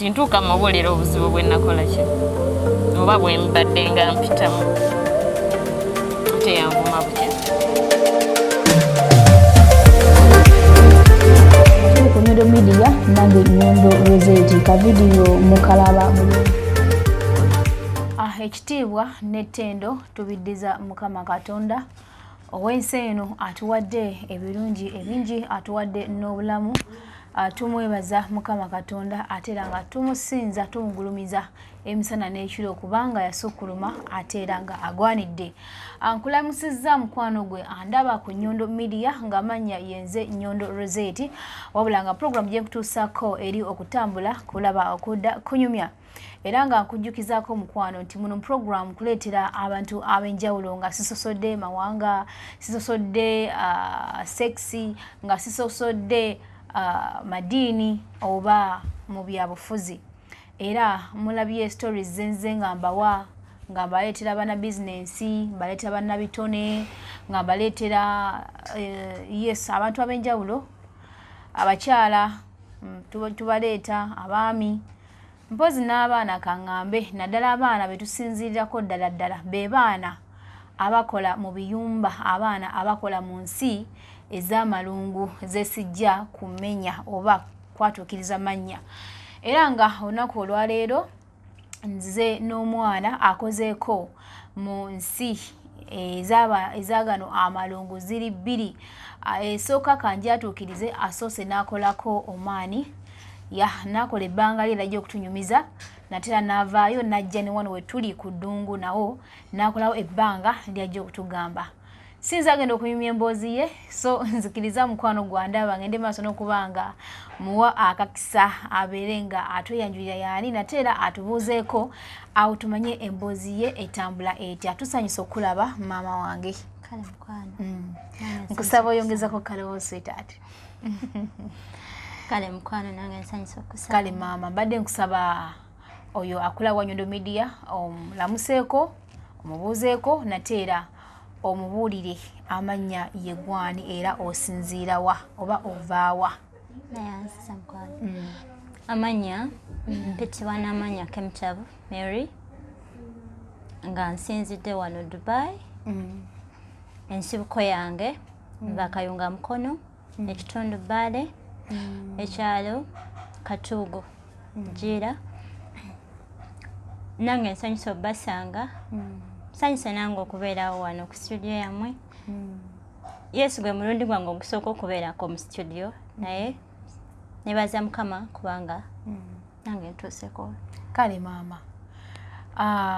kati ntuuka mubuulira obuzibu bwe nakola ki oba bwe mbadde nga mpitamu ate yanvuma butya. Nyondo Media nange Nyondo Rosette ka video mukalaba bulungi. Ekitiibwa n'ettendo tubiddiza Mukama Katonda ow'ensi eno atuwadde ebirungi ebingi, atuwadde n'obulamu. Tumwebaza Mukama Katonda ate era nga tumusinza tumugulumiza emisana n'ekiro kubanga yasukkuluma ate era nga agwanidde. Nkulamusizza mukwano gwe andaba ku Nyondo Media ng'amannya yenze Nyondo Rosette, wabula nga program gye nkutuusako eri okutambula kulaba okudda kunyumya. Era nga nkujjukizaako mukwano nti muno program kuleetera abantu ab'enjawulo nga sisosodde mawanga, sisosodde sexy, nga sisosodde madiini oba mu byabufuzi. Era mulabye stories zenze nga mbawa nga mbaleetera bana bizinensi, mbaleetera bana bitone, nga mbaleetera yes abantu ab'enjawulo, abakyala tubaleeta, abaami, mpozi n'abaana kaŋŋambe, naddala abaana be tusinzirirako ddala be baana abakola mu biyumba, abaana abakola mu nsi ez'amalungu zesijja kumenya oba kwatuukiriza mannya. Era nga olunaku olwaleero nze n'omwana akozeeko mu nsi ezagano amalungu ziri bbiri. Esooka kanjatuukirize asoose n'akolako omaani nakola ebbanga lye lajja okutunyumiza, natera n'avaayo n'ajja ne wano we tuli ku ddungu nawo n'akolawo ebbanga lyajja okutugamba. Sinza agenda okunyumya emboozi ye, so nzikiriza mukwano gwandaba ngende maaso n'okubanga muwa akakisa abeere nga atweyanjulira yaani natera atubuuzeeko awo tumanye emboozi ye etambula etya. Tusanyusa okulaba maama wange. Kale mukwano. Nkusaba oyongezako kalewo sweetheart. Kale mukwano nange nsanyusa okusaba. Kale maama, mbadde nkusaba oyo akulawa Nyondo Media omulamuseeko, omubuuzeeko nateera omubuulire amannya ye gwani era osinziira wa oba ovaawa. Nayansiza mukwano. Amanya mpitibwa n'amanya Kemutabu Mary nga nsinzidde wano Dubai. Ensibuko yange nva Kayunga Mukono, ekitundu Bbale, ekyalo Katuugo Jira. Nange nsanyusa obbasanga. Nsanyusa nange okubeerawo wano ku studio yammwe. Yesu gwe mulundi gwange ogusooka okubeerako mu studio, naye nebaza Mukama kubanga nange ntuuseko. Kale maama,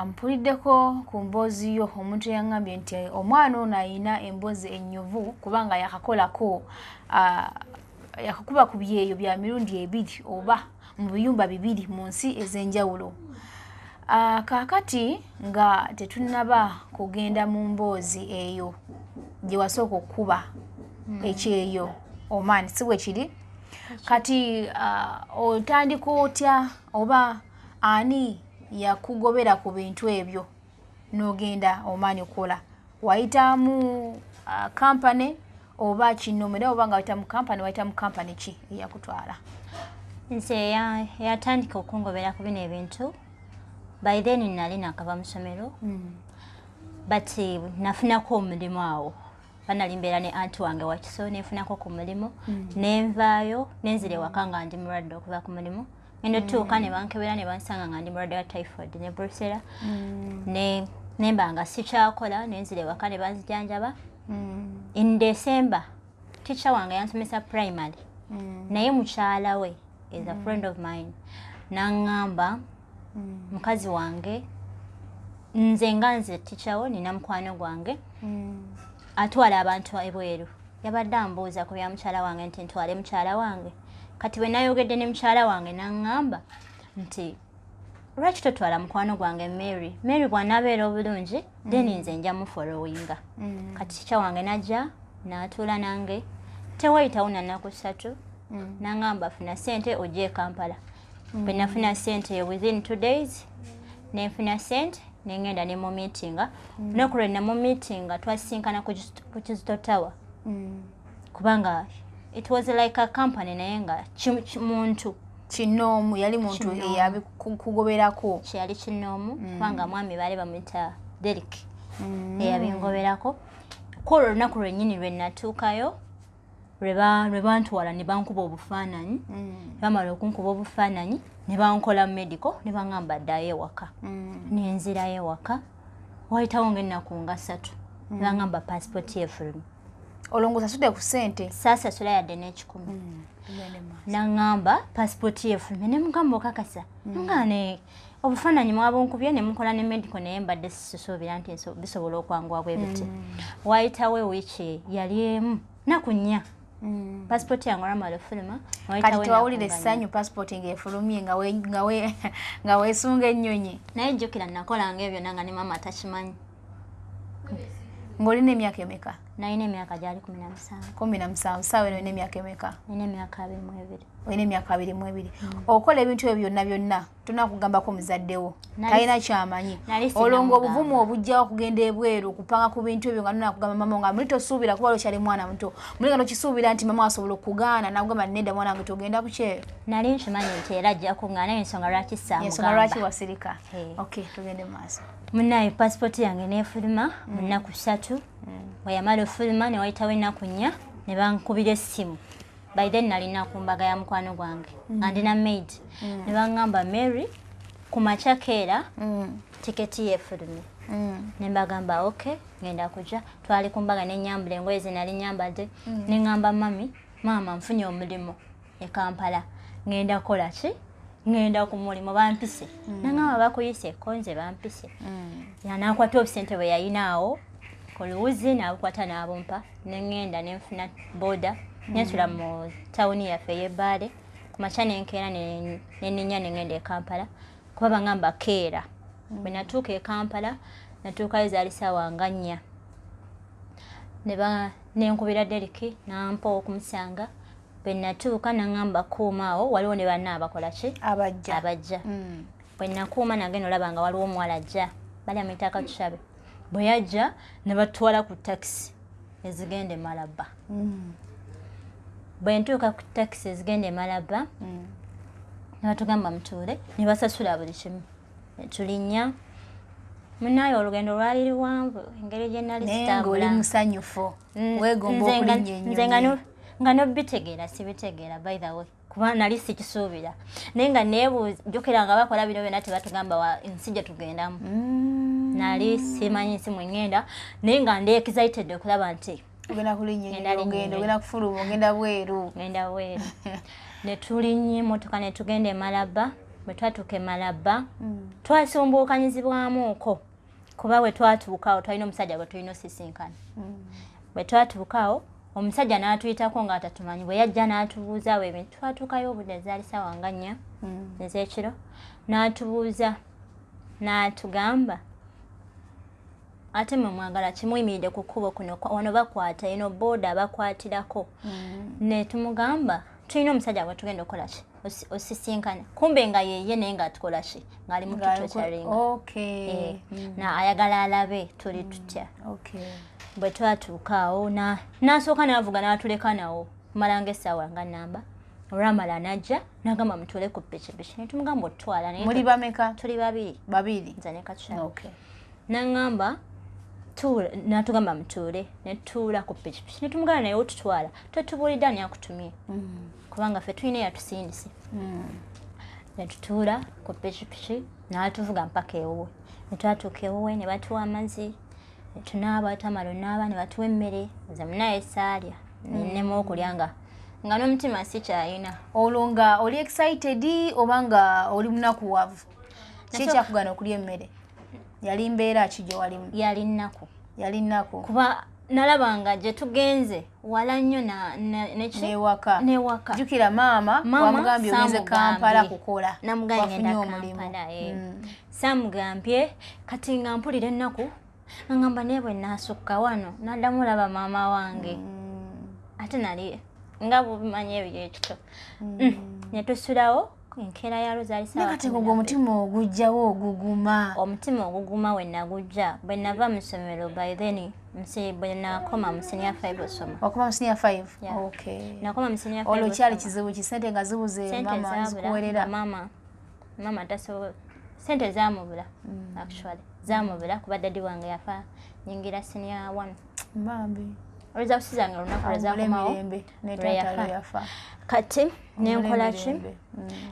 mpuliddeko ku mboozi yo omuntu yaŋŋambye nti omwana ono ayina emboozi ennyuvu kubanga yakakolako yakakuba ku byeyo bya mirundi ebiri oba mu biyumba bibiri mu nsi ez'enjawulo. Kaakati nga tetunnaba kugenda mu mboozi eyo gye wasooka okukuba ekyeyo omaani si bwe kiri. Kati otandika otya oba ani yakugobera ku bintu ebyo n'ogenda omaani okukola? Wayitamu kampani oba kinnomera oba nga wayita mu kampani, wayita mu kampani ki eyakutwala? Nze yatandika okungobera ku bino ebintu. By then nali nakava mu ssomero. But nafunako omulimu awo. Banali mbeera ne anti wange wakiso nefunako ku mulimu. Nenvaayo nenzire waka nga ndi mulwadde okuva ku mulimu. Ngenda otuuka ne bankebera ne bansanga nga ndi mulwadde wa typhoid ne brucella. Nemba nga sikyakola nenzire waka ne banzijanjaba. In December teacher wange yansomesa primary. Naye mukyala we is a friend of mine. Nangamba mukazi wange nze nga nze teacher wo nina mukwano gwange atwala abantu ebweru. Yabadde ambuuza ku bya mukyala wange nti ntwale mukyala wange. Kati bwe nayogedde ne mukyala wange n'aŋŋamba nti lwaki totwala mukwano gwange Mary? Mary bw'anaabeera obulungi then nze nja mufollowinga. Kati teacher wange najja n'atuula nange tewayitawo na nnaku ssatu n'aŋŋamba funa ssente ojje e Kampala. Bwe nafuna ssente within 2 days nenfuna ssente nengenda ne mu meetinga. Lunaku lwe namu meetinga twasisinkana ku Kizito Tower. Kubanga it was like a company naye nga muntu Kinoomu yali muntu eyabikugoberako. Kyali kinoomu kubanga mwami baali bamuyita Derek eyabingoberako. Ko olunaku lwennyini lwe natuukayo lwe bantwala ne bankuba obufaananyi. Bamala okunkuba obufaananyi ne bankola medical ne baŋŋamba ddayo ewaka. Ne nzirayo ewaka wayitawo ng'ennaku nga 3 ne baŋŋamba passport y'efulumi. Olwo ng'osasudde ku ssente? Saasasula yadde n'ekikumi. Naŋŋamba passport y'efulumi ne mugamba okakasa nga ne obufaananyi mwabunkubye ne mukola ne medical naye mbadde sisuubira nti bisobola okwanguwa bwe biti. Wayitawo ewiiki yali emu nnaku 4. Passport yange olamala efuluma. Kati tewawulira essanyu passport ng'efulumye nga weesunga ennyonyi. Naye jjukira nakolanga ebyo nanga ne maama takimanyi. Ng'olina emyaka emeka? Nalina emyaka gyali 17. 17. Saawa eno olina emyaka emeka? Nina emyaka 22. Olina emyaka 22. Okola ebintu ebyo byonna tunakugambako muzaddewo talina kyamanyi. Olwo ng'obuvumu obujjawo kugenda ebweru okupanga ku bintu ebyo nga tunakugamba mama nga muli tosuubira kuba lokyali mwana muto. Muli nga tokisuubira nti mama asobola okugaana n'akugamba nedda mwana wange togenda ku kyeyo. Nali nkimanyi nti era ajja kuŋŋaana ensonga lwaki saamugamba. Ensonga lwaki wasirika. Okay, tugende maaso. Munnaye passport yange n'efuluma mu nnaku 3. Bwe yamala ofuluma ne wayitawo ennaku 4 ne bankubira essimu. By then nalina ku mbaga ya mukwano gwange nga ndina maid. Ne baŋŋamba Mary ku makya keera tiketi y'efulumi. Ne mbagamba okay ngenda kujja. Twali ku mbaga ne nyambula engoye ze nali nyambadde. Ne ŋŋamba mami maama nfunye omulimu e Kampala. Ngenda kola ki? Ngenda ku mulimu bampise. Naŋŋamba bakuyise konze bampise. N'akwata obusente bwe yayinaawo ku luwuzi n'abukwata n'abumpa. Ne ŋŋenda ne nfuna boda. Nensula mu tawuni yaffe ey'Ebbaale. Ku makya nenkeera ne nninnya ne ngenda e Kampala kuba baŋŋamba keera. Bwe natuuka e Kampala natuukayo zaali ssaawa nga 4. Ne nkubira Derek n'ampa okumusanga. Bwe natuuka naŋŋamba kuumaawo waliwo ne banna abakola ki? Abajja. Bwe nakuuma nagenda olaba nga waliwo omuwala ajja bali amuyita Katushabe. Bwe yajja ne batwala ku takisi ezigenda e Malaba. Bwe ntuuka ku takisi ezigenda e Malaba ne batugamba mutuule ne basasula buli kimu. Tulinnya. Munnaye olugendo lwali luwanvu engeri gye nali sitambula. Naye ng'oli musanyufu weegomba okulinnya ennyonyi. Nze nga nobitegeera sibitegeera by the way kuba nali sikisuubira. Naye nga neebujjukira nga bakola bino byonna tebatugamba ensi gye tugendamu. Nali simanyi nsi mwe ŋŋenda naye nga ndi excited okulaba nti ogenda kulinnya olugendo ogenda kufuluma ogenda bweru. Ngenda bweru. Ne tulinnya emmotoka ne tugenda e Malaba. Bwe twatuuka e Malaba twasumbuukanyizibwamuuko kuba bwe twatuukaawo twalina omusajja gwe tulina osisinkana. Bwe twatuukaawo omusajja n'atuyitako nga tatumanyi. Bwe yajja n'atubuuzaawo ebintu twatuukayo obudde zaali ssaawa nga 4 ez'ekiro. N'atubuuza n'atugamba ate mwe mwagala kimuyimiridde ku kkubo kuno wano bakwata eno booda bakwatirako. Ne tumugamba tulina omusajja gwe tugenda okukola ki osisinkana. Kumbe nga yeye naye nga tukola ki ng'ali mu tutocharinga. Na ayagala alabe tuli tutya. Bwe twatuukaawo n'asooka n'avuga n'atuleka nawo kumala ng'essaawa nga nnamba. Olwamala n'ajja n'agamba mutuule ku pikipiki ne tumugamba otutwala. Muli bameka? Tuli babiri. Nze ne Katushabe. N'aŋŋamba n'atugamba mutuule ne tutuula ku pikipiki ne tumugamba naye otutwala totubuulidde ani akutumye kubanga ffe tulina eyatusindise. Ne tutuula ku pikipiki n'atuvuga mpaka ewuwe. Ne twatuuka ewuwe ne batuwa amazzi ne tunaaba tamala onaaba ne batuwa emmere nze munaye saalya nennema okulya nga n'omutima sikyalina. Olwo nga oli excited oba nga oli munakuwavu? Ki ekyakugana okulya emmere? Yali mbeera ki gye walimu? Yali nnaku. Yali nnaku. Kuba nalabanga gye tugenze wala nnyo n'ewaka. Jjukira maama wamugambye ogenze Kampala kukola. Namugambye ngenda Kampala. Saamugambye kati nga mpulira ennaku ngamba naye bwe naasukka wano n'addamu olaba maama wange. Ate nali nga bubimanyi ebyo ekito. Ne tusulawo enkeera yalwo zaali saawa nakati gwo omutima ogujjawo oguguma omutima oguguma we nagujja bwe nava mu ssomero by then bwe nakoma mu senior 5 osoma wakoma mu senior 5 okay nakoma mu senior 5 olwo kyali kizibu ki sente nga zibuze mama zikuwerera mama tasobola sente zaamubula actually zaamubula kuba dadi wange yafa nyingira senior 1 mbambi olweza kusizanga olunaku lwezakomawo yafa kati nenkola ki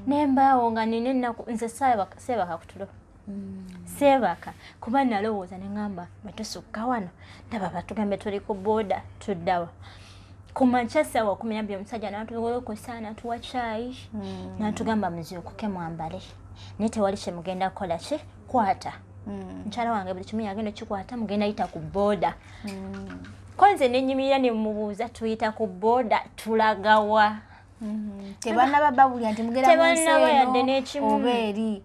nembaawo nga nina ennaku nze seebaka kutulo seebaka kuba nalowooza neŋŋamba bwetusukka wano ndaba batugambe tuli ku booda tuddawa ku makya ssaawa 12 omusajja natugolokosa natuwa caayi natugamba muziukuke mwambale naye tewali kye mugenda kukola ki kwata mukyala wange buli kimu yagenda kikwata mugenda yita ku booda konze nenyimirira nemubuuza tuyita ku booda tulagawa tebanaba babulya nti yadde n'ekimu oba eri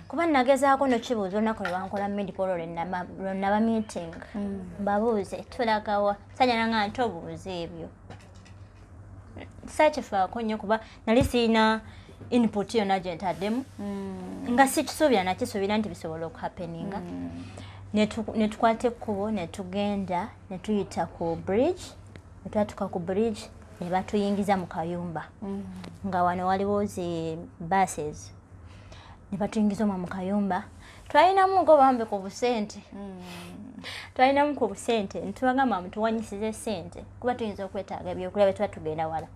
kuba nagezaako nokibuuza olunaku lwebankola medical lwenaba meeting mbabuuze tulagawa sajja nanga nti obuuze ebyo sakifaako nnyo kuba nali siina input yonna gye ntaddemu nga sikisuubira nakisuubira nti bisobola okuhappeninga netukwata ekkubo netugenda netuyita ku bridge netwatuka ku bridge ne batuyingiza mu kayumba nga wano waliwo zi buses ne batuyingiza mu kayumba twalinamu ngo bambe ku busente twalinamu ku busente ntubagamba mutuwanyisize sente kuba tuyinza okwetaaga ebyokulya bye tuba tugenda wala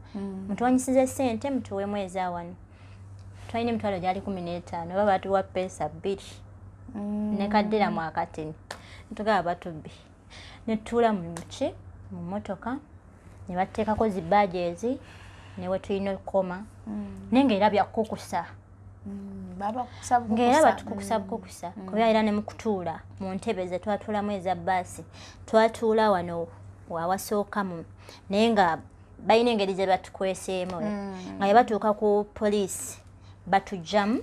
mutuwanyisize sente mutuweemu ezawano twalina emitwalo gyali 15 oba batuwa pesa 2 nekaddiramu akatini ntugaba batubbi netutuula mu mmotoka ne bateekako zi badges newe tulina okukoma naye ngaera byakukusa ngaera batukukusa bukukusa kuba era ne mu kutuula mu ntebe ze twatuulamu eza baasi twatuula wano wawasookamu naye nga balina engeri gye batukweseemu nga bye batuuka ku poliisi batujjamu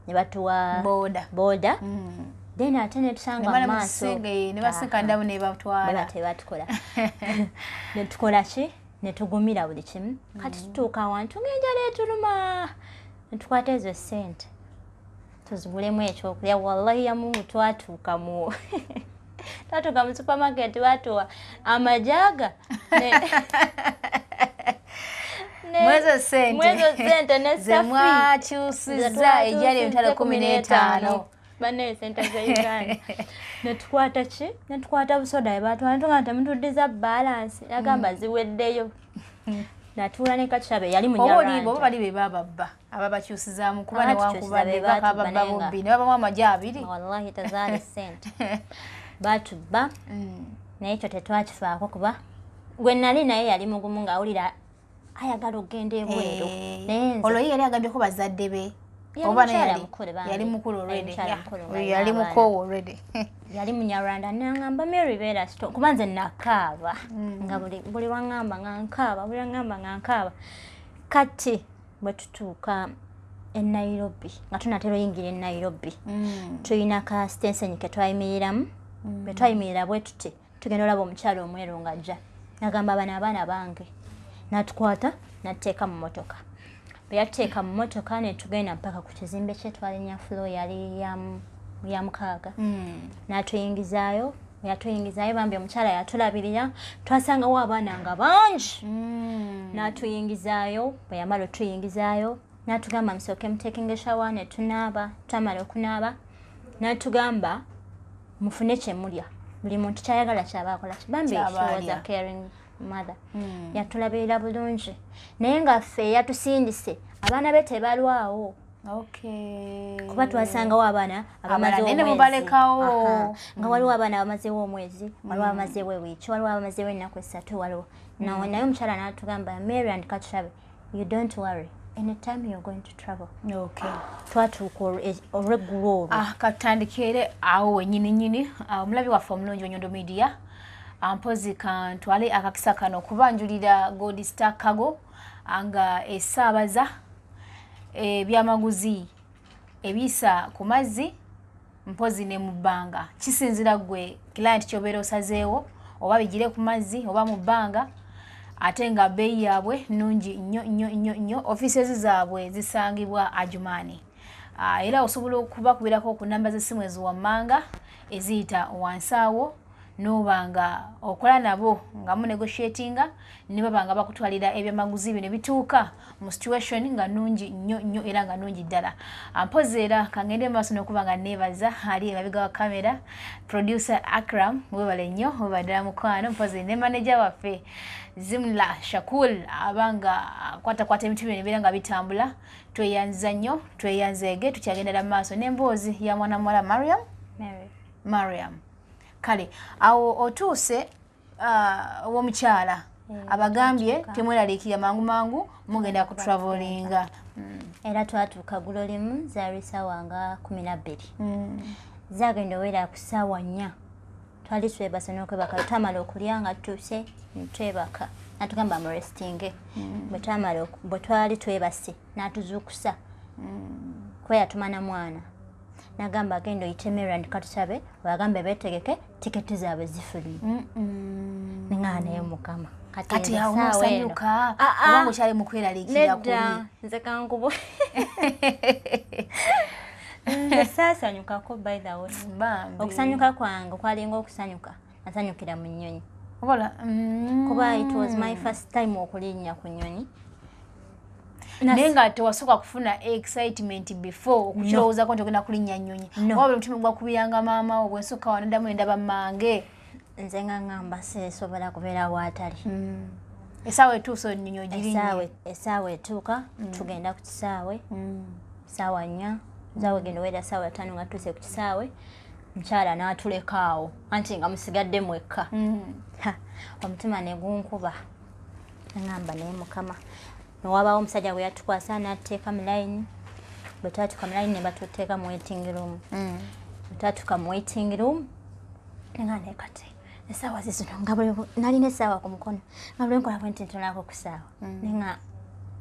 ne batuwa booda then ate netusanga mumaaso nebasinkandamu nebatwala tebatukola netukola ki netugumira buli kimu kati tutuuka awantu ng'enjala etuluma netukwata ezo sente tuzigulemu ekyokulya wallahi yamu twatuuka mu supermarket batuwa amajaga mwezo sente zemwakyusiza ejali emitwalo 15 bane sente za Uganda netukwata ki netukwata busoda ebatwala netuga temutuddiza balance yagamba ziweddeyo natuula ne kachabe yali munyarwanda obo bali be bababba ababakyusizaamu kuba ne wankubadde bakababba bombi ne babamu amaja abiri wallahi tazaali sente batubba naye ekyo tetwakifaako kuba gwe nali naye yali mugumu ng'awulira ayagala okugenda ebweru olwo yali agambyeko bazadde be oba yali mukulu yali mukoowo already yali munyarwanda nangamba Mary beera sto kuba nze nakaaba nga buli wangamba nga nkaaba kati bwe tutuuka e Nairobi nga tunatera oyingira e Nairobi tulina ka station ke twayimiriramu bwe twayimirira bwe tuti tugenda olaba omukyalo omweru ng'ajja nagamba abaana bange natukwata natteeka mu motoka bwe yatteeka mu motoka ne tugenda mpaka ku kizimbe kye twalinya floor yali ya 6 natuyingizaayo yatuyingizaayo bambi omukyala yatulabirira twasangawo abaana nga bangi natuyingizaayo bwe yamala otuyingizaayo natugamba musooke muteekinga eshawa ne tunaaba twamala okunaaba natugamba mufune kyemulya buli muntu kyayagala kyaba akola bambi she was a caring mother yatulabirira bulungi naye nga ffe yatusindise abaana be tebalwawo kuba twasangawo abaana abalekawo nga waliwo abaana abamazeewo omwezi waliwo abamazeewo ewiiki waliwo abamazeewo ennaku 3 waliwo naye omukyala natugamba Mary and Kachabe you don't worry anytime you're going to travel twatuuka olweggulo olwo katutandikire awo wenyininyini omulabi waffe omulungi Onyondo Media ampozi kantwale akakisa kano kubanjulira Gold Star Cargo anga esaabaza ebyamaguzi ebisa ku mazzi mpozi ne mu bbanga kisinzira gwe client kyobeera osazeewo oba bigire ku mazzi oba mu bbanga ate nga bbeeyi yaabwe nnungi nnyo offices zaabwe zisangibwa Adjumani. Era osobola okubakubirako ku namba z'essimu eziwammanga eziyita wansi awo n'oba nga okola nabo nga munegotiatinga ne baba nga bakutwalira ebyamaguzi bino bituuka mu situation nga nnungi nnyo era nga nnungi ddala. Mpozi era kangende maaso n'okuba nga neebaza ali emabega wa kamera producer Akram webale nnyo webaddala mukwano mpozi ne manager waffe Zimla Shakul abanga kwatakwata ebintu bino nebeera nga bitambula. Tweyanza nnyo tweyanzeege tukyagendera mu maaso n'emboozi ya mwana muwala Mariam. Kale awo otuuse owomukyala abagambye temweraliikirira mangu mugenda ku travelinga. Era twatuuka gulo limu zaali ssaawa nga 12. Zagenda owera ku ssaawa 4 twali twebase n'okwebaka twamala okulya nga tutuuse twebaka natugamba mu restinge bwe twali twebase n'atuzuukusa kuba yatumana mwana nagamba agenda oyite Maryland katusabe bagambe beetegeke tiketi zaabwe zifuli nga naye mukama kati awo osanyuka kubanga okyali mu kweraliikirira kuli nze kankubo saasanyukako by the way okusanyuka kwange kwalinga okusanyuka nasanyukira mu nnyonyi kuba it was my first time okulinnya ku nnyonyi naye nga tewasooka kufuna excitement before okukirowoozako nti ogenda kulinnya nnyonyi wabula omutima gwakubiranga maama wo bwensooka wanaddamu endaba mmange nze nga ngamba seesobola kubeera waatali essaawa etuusa nnyonyi ogirinye essaawa etuuka tugenda ku kisaawe ssaawa 4 zaawe genda owera ssaawa 5 nga tuuse ku kisaawe mukyala n'atuleka awo anti nga musigadde mwekka omutima ne gunkuba ngamba naye mukama newabaawo omusajja bwe yatukwasa n'atuteeka mu layini bwe twatuuka mu layini ne batuteeka mu waiting room bwe twatuuka mu waiting room nga naye kati essaawa zizino nga nalina essaawa ku mukono nga buli nkola bwe nti ntonako ku ssaawa nga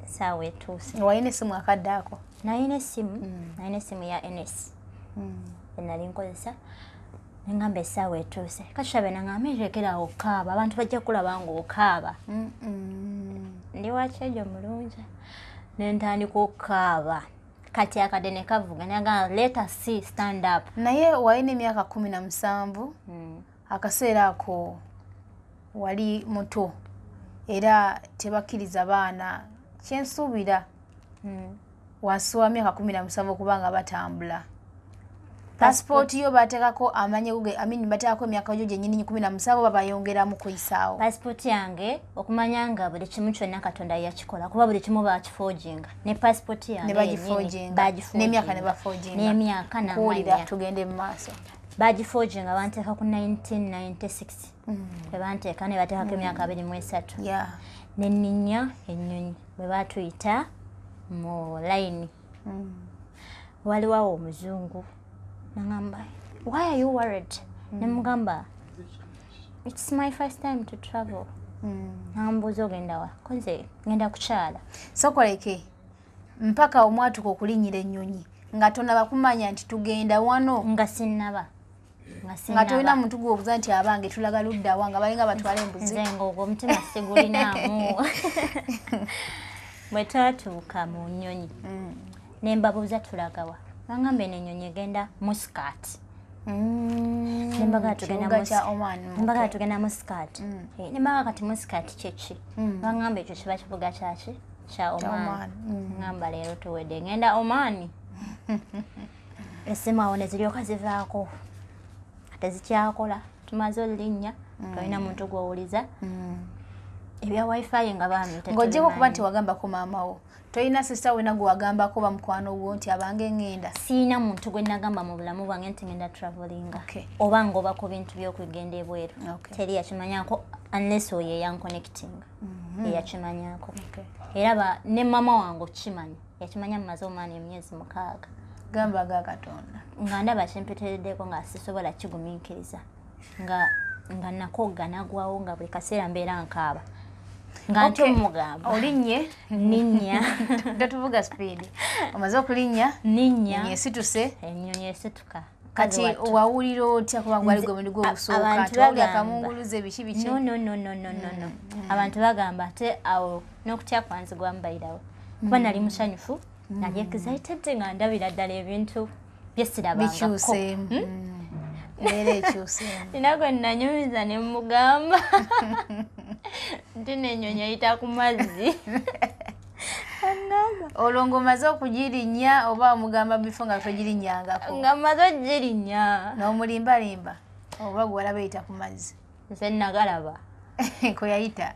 essaawa etuuse. Walina essimu akadde ako? Nalina essimu ya NS enali nkozesa nengamba essaawa etuuse kashabe nangamba nrekera okaaba abantu bajja kulaba nga okaaba ndi wakyejo mulungi nentandika okukaaba kati akadde ne kavuga nagamba let us see stand up. Naye walina emyaka 17 akaseera ako wali muto era tebakkiriza baana kyensuubira wansi wa myaka 17 okubanga batambula. Passport yo batekako amanye guge batekako emyaka gyo gyennyini 17 babayongeramu kuyisaawo. Passport yange okumanya nga buli kimu kyonna Katonda yakikola kuba buli kimu bakiforginga ne passport yange ne bagiforginga n'emyaka ne baforginga n'emyaka n'amanya tugende mu maaso bagiforginga banteeka ku 1996 bwe banteeka ne bateekako emyaka 23 nenninya ennyonyi bwe batuyita mu layini waliwo omuzungu nangamba why are you worried nemugamba it's my first time to travel nambuuza ogenda wa konze ngenda kukyala sokoleke mpaka omwatuka okulinnyira ennyonyi nga tonaba kumanya nti tugenda wano nga sinnaba nga tolina muntu gwobuuza nti abange tulaga luddawa nga balinga batwala embuzi nze ng'ogwo omutima sigulinaamu bwe twatuuka mu nnyonyi ne mbabuuza tulagawa bangamba eno ennyonyi egenda Muscat nembaga tugenda Muscat nembaga kati Muscat kyeki bangamba ekyo kiba kibuga kyaki kya Oman ngamba leero tuwedde ngenda Oman essimu awo ne ziryoka zivaako tezikyakola tumaze olinnya tolina muntu gw'owuliza ebya wifi nga baamuyita ng'ogyeko kuba nti wagambako maama wo tolina sisita wena gwe wagambako bamukwano gwo nti abange ngenda? Siina muntu gwe nagamba mu bulamu bwange nti ngenda travelinga oba ng'oba ku bintu by'okugenda ebweru teri yakimanyako unless oyo eyanconnecting eyakimanyako era ne mama wange okimanya yakimanya mumaze omwana emyezi 6 gamba ga Katonda nga ndaba kyempiteereddeko nga sisobola kigumiikiriza nga nakogga nagwawo nga buli kaseera mbeera nkaaba nga nti omugamba olinnye ninnya totuvuga speed omaze okulinnya ninnya esituse ennyonyi esituka kati wawulira otya kuba gwali gwe muligo ogusooka tewawulira kamunguluze biki no abantu bagamba ate awo n'okutya kwanze gwambairawo kuba nali musanyufu nali excited nga ndabira ddala ebintu byesirabangako era ekyuseemu nina gwe nanyumiza ne mugamba nti n'ennyonyi eyita ku mazzi olwo ng'omaze okugirinnya oba omugamba bifo nga togirinnyangako nga mmaze ogirinnya n'omulimbalimba oba gwe walaba eyita ku mazzi nze nagalaba kweyayita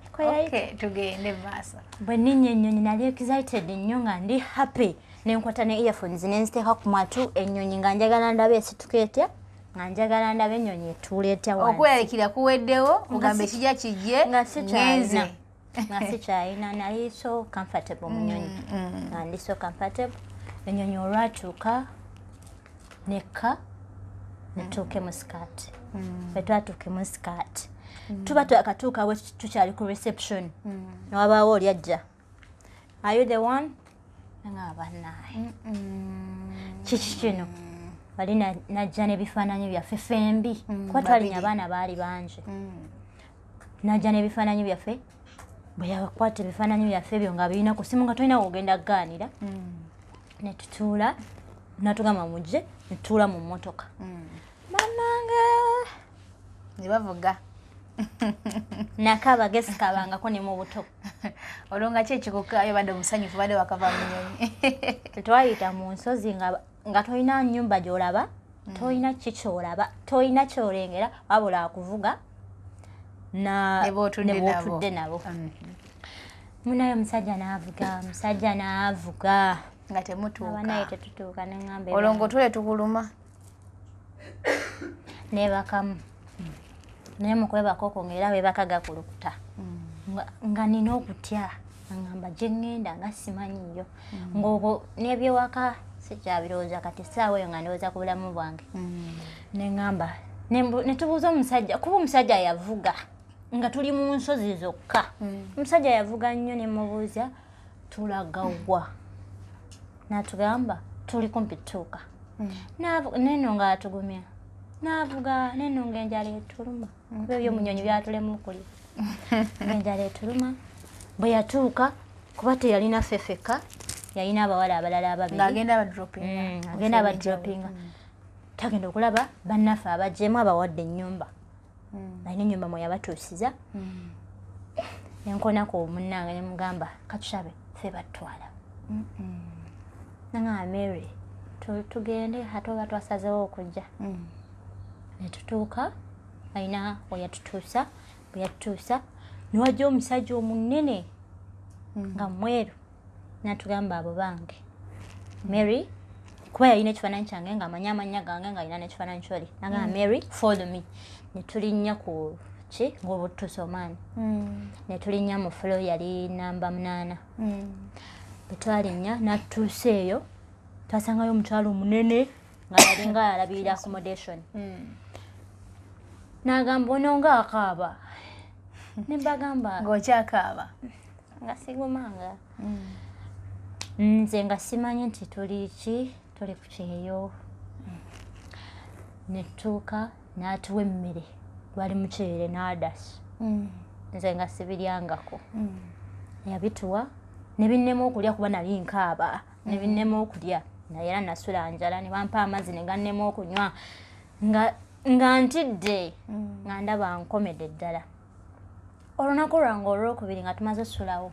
tugende maaso bwe nninnya ennyonyi nali excited nnyo nga ndi happy nenkwata ne earphones nenziteeka ku matu ennyonyi nga njagala ndaba esituka etya nga njagala ndaba ennyonyi etuula etya wansi okweraliikira kuweddewo ogamba ekijja kijje ngenze nga sikyalina nali so comfortable mu nyonyi nga ndi so comfortable ennyonyi olwatuuka nekka netuuke mu skirt bwe twatuuke mu skirt tuba twakatuuka we tukyali ku reception newabaawo oli ajja are you the one nga bannaye kiki kino wali najja n'ebifaananyi byaffe fembi kuba twalinya abaana baali bangi najja n'ebifaananyi byaffe bwe yakwata ebifaananyi byaffe ebyo nga birina ku simu nga tolina wogenda kugaanira netutuula natugamba mujje netutuula mu mmotoka bannange ne bavuga nakaba gesikabangako ne mu buto olwo nga ki ekikukayo badde omusanyufu badde wakava mu nyonyi twayita mu nsozi nga tolina nnyumba gy'olaba tolina kikyolaba tolina kyolengera wabula akuvuga ne bootudde nabo munaye omusajja n'avuga nga temutuuka abanaye tetutuuka neŋŋamba olwo ng'otule tukuluma nebakamu naye mukwebaka okwongera webaka gakulukuta nga nina okutya aŋŋamba gye ŋŋenda nga simanyiyo ng'obwo n'ebyewaka sikyabirowooza kati essaawa eyo nga ndowooza ku bulamu bwange neŋŋamba netubuuza omusajja kuba omusajja yavuga nga tuli mu nsozi zokka omusajja yavuga nnyo nemubuuza tulagawa n'atugamba tuli kumpi tutuuka neno nga atugumya n'avuga neno ng'enjala etuluma kuba ebyomunyonyi byatulemu okulya ng'enjala etuluma bwe yatuuka kuba teyalina fefeka yalina abawala abalala ababiri ng'agenda abadropinga tagenda okulaba bannaffe abajjemu abawadde ennyumba alina ennyumba mwe yabatuusiza nenkonako munnange nemugamba katusabe ffe batwala nanga Mary tugende ate oba twasazewo okujja netutuuka alina weyatutuusa bwe yatutuusa niwajja omusajja omunene nga mweru natugamba abo bange Mary kuba yalina ekifaananyi kyange nga amanyi amannya gange nga alina n'ekifaananyi kyoli nagamba Mary follow me netulinnya ku ki ng'obutuusa omaani netulinnya mu fulo yali namba 8 bwe twalinnya natutuusa eyo twasangayo omukyalo omunene nga yalinga yalabirira accommodation n'agamba ono nga akaaba nebagamba ng'okyakaaba nga sigumanga nze nga simanyi nti tuli ku kyeyo netutuuka n'atuwa emmere gwali muceere n'adasi nze nga sibiryangako yabituwa nebinnema okulya kuba nali nkaaba nebinnema okulya naye era nasula njala ne bampa amazzi ne gannema okunywa nga ntidde nga ndaba nkomedde ddala olunaku lwange olwokubiri nga tumaze osulawo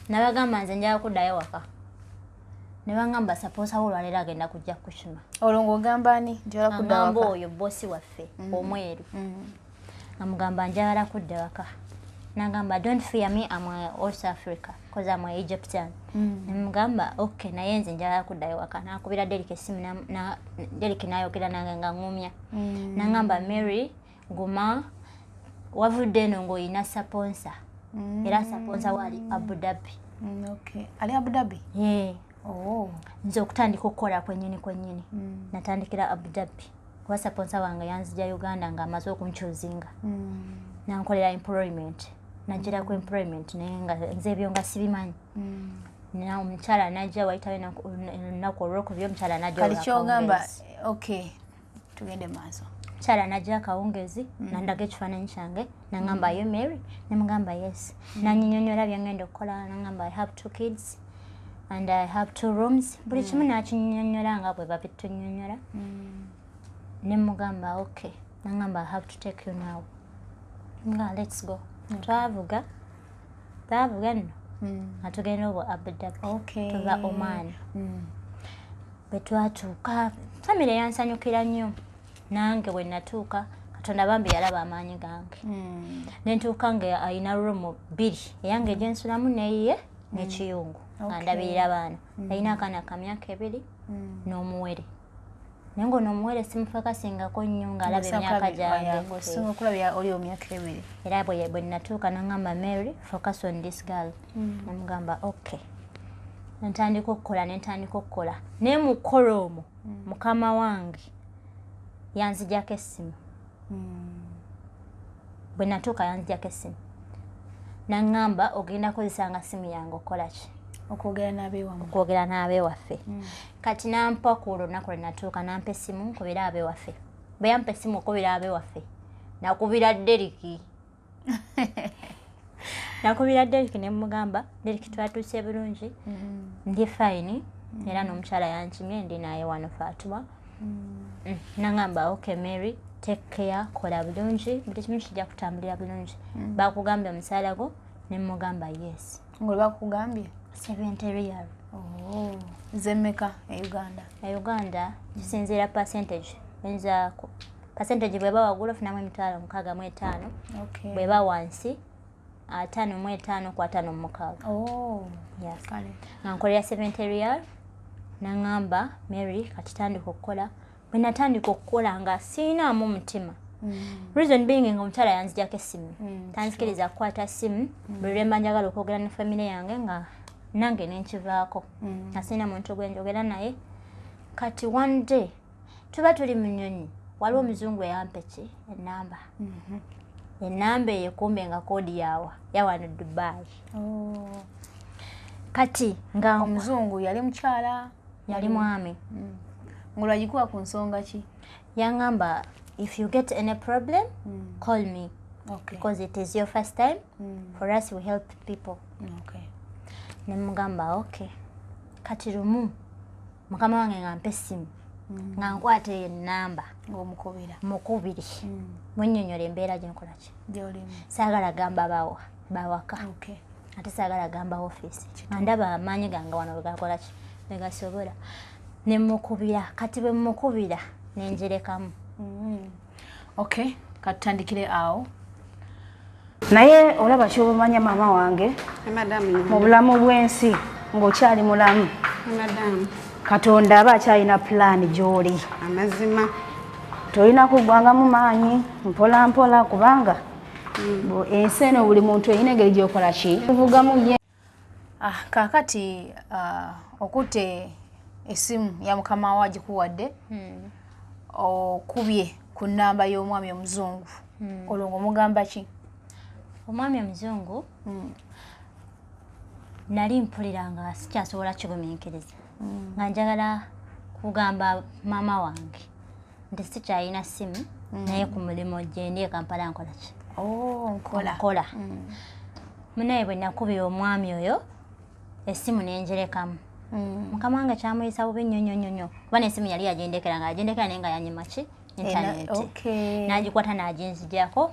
nabagamba nze njala kuddayo waka ne bangamba sapoosawo olwaleero agenda kujja kukima olwo ng'ogamba ani njala kudda waka oyo bosi waffe omweru namugamba njagala kudda waka nagamba don't fear me I'm also Africa because I'm Egyptian namugamba okay naye nze njagala kuddayo waka nakubira Derek esimu Derek nayogera nange nga ngumya nagamba Mary guma wavudde eno ng'olina saponsa era saponsa wali Abu Dhabi okay ali Abu Dhabi nze okutandika okukola kwennyini natandikira Abu Dhabi kuba saponsa wange yanzija Uganda nga amaze okunkyuzinga nankolera employment najjirako employment naye nga nze ebyo nga sibimanyi omukyala najja wayitawo ennaku olwokubiri omukyala najja kali kyogamba Okay, tugende maaso. Chala najja akawungezi nandaga ekifaananyi kyange nangamba you Mary namugamba yes nanyinyonyola byangenda okukola nangamba I have 2 kids and I have 2 rooms buli kimu nakinnyonnyola nga bwe babitunyonnyola nemugamba okay nangamba I have to take you now nga let's go twavuga nno atugenda obwo Abu Dhabi tuva Oman bwe twatuuka famire yansanyukira nnyo nange bwe natuuka Katonda bambi yalaba amaanyi gange nentuuka nga alina room 2 eyange egyensulamu neyiye n'ekiyungu nga ndabirira abaana alina akaana ka myaka 2 n'omuwere naye ng'onomuwere simufakasingako nnyo ng'alaba emyaka gyange era bwe natuuka nangamba Mary focus on this girl namugamba okay nentandika okukola naye mu kukola omwo mukama wange yanzijako essimu bwe natuuka yanzijako essimu nangamba ogenda kozesanga simu yange okola ki okwogera n'abewaffe kati nampa ku olunaku lwe natuuka nampa essimu nkubira abewaffe bwe yampa essimu okubira abewaffe nakubira Deriki nemugamba Deriki twatuuse bulungi ndi fine era n'omukyala yankimye ndi naye wano Fatuma nangamba okay Mary take care kola bulungi buli kimu kijja kutambulira bulungi bakugambye omusaala gwo nemugamba yes ng'olwe bakugambye 70 real zemmeka Uganda kisinziira percentage benza percentage bweba waggulu ofunamu 65 bweba wansi 55 ku 56 yes nga nkolera 70 real nangamba Mary kati tandika okukola bwe natandika okukola nga siinaamu mutima reason being nga omukyala yanzijako essimu tanzikiriza kukwata ssimu buli lwemba njagala okwogera ne famire yange nga nange nenkivaako nga siina muntu gwenjogera naye kati one day tuba tuli mu nnyonyi waliwo omuzungu eyampa ki enamba eyo kumbe nga koodi yawano Dubai kati nga omuzungu yali mukyala yali mwami ng'olwagikuwa ku nsonga ki yaŋŋamba if you get any problem call me because it is your first time for us we help people nemugamba okay kati lumu mukama wange nga mpa essimu nga nkwata enamba mukubiri mwennyonnyola embeera gyenkola ki saagala gamba bawaka ate saagala gamba office andaba amaanyi gange wano wegakola ki wegasobola nemukubira kati bwe mukubira nenjerekamu okay katutandikire awo naye olaba kyobumanya maama wange mu bulamu bw'ensi ng'okyali mulamu Katonda aba akyalina pulaani gy'oli amazima tolina kuggwanga mu maanyi mpola mpola kubanga ensi eno buli muntu eyina engeri gy'okola ki tuvugamu ye kaakati okutte essimu ya mukama wa agikuwadde okubye ku nnamba y'omwami omuzungu olwo ng'omugamba ki omwami omuzungu nali mpulira nga sikyasobola kigumiikiriza nga njagala kugamba maama wange nti sikyalina ssimu naye ku mulimu gye ndi e Kampala nkola ki nkola munaye bwe nakubira omwami oyo essimu nenjerekamu mukama wange kyamuyisa bubi nnyo kuba n'essimu yali yagindekera nga yagindekera naye nga yanyima ki intaneti n'agikwata n'aginzijako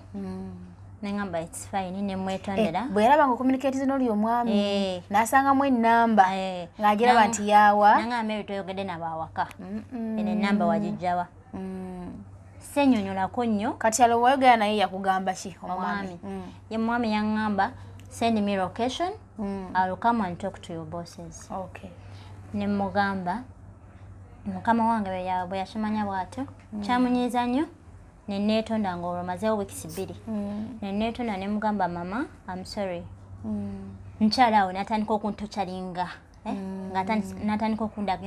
nengamba it's fine nemwetondera bwe yalaba nga communicate n'oli omwami n'asangamu ennamba ng'agiraba nti yaawa nanga Mary toyogedde n'abawaka eno ennamba wagijjawa sennyonnyolako nnyo kati alo wayogera naye yakugamba ki omwami ye mwami yaŋŋamba send me location I'll come and talk to your bosses nemugamba mukama wange bwe yakimanya bw'atyo kyamunyiiza nnyo neneetonda nga olwo mazeewo weeks 2 neneetonda nemugamba mama I'm sorry nkyala awo natandika okuntocalinga nga natandika okundaga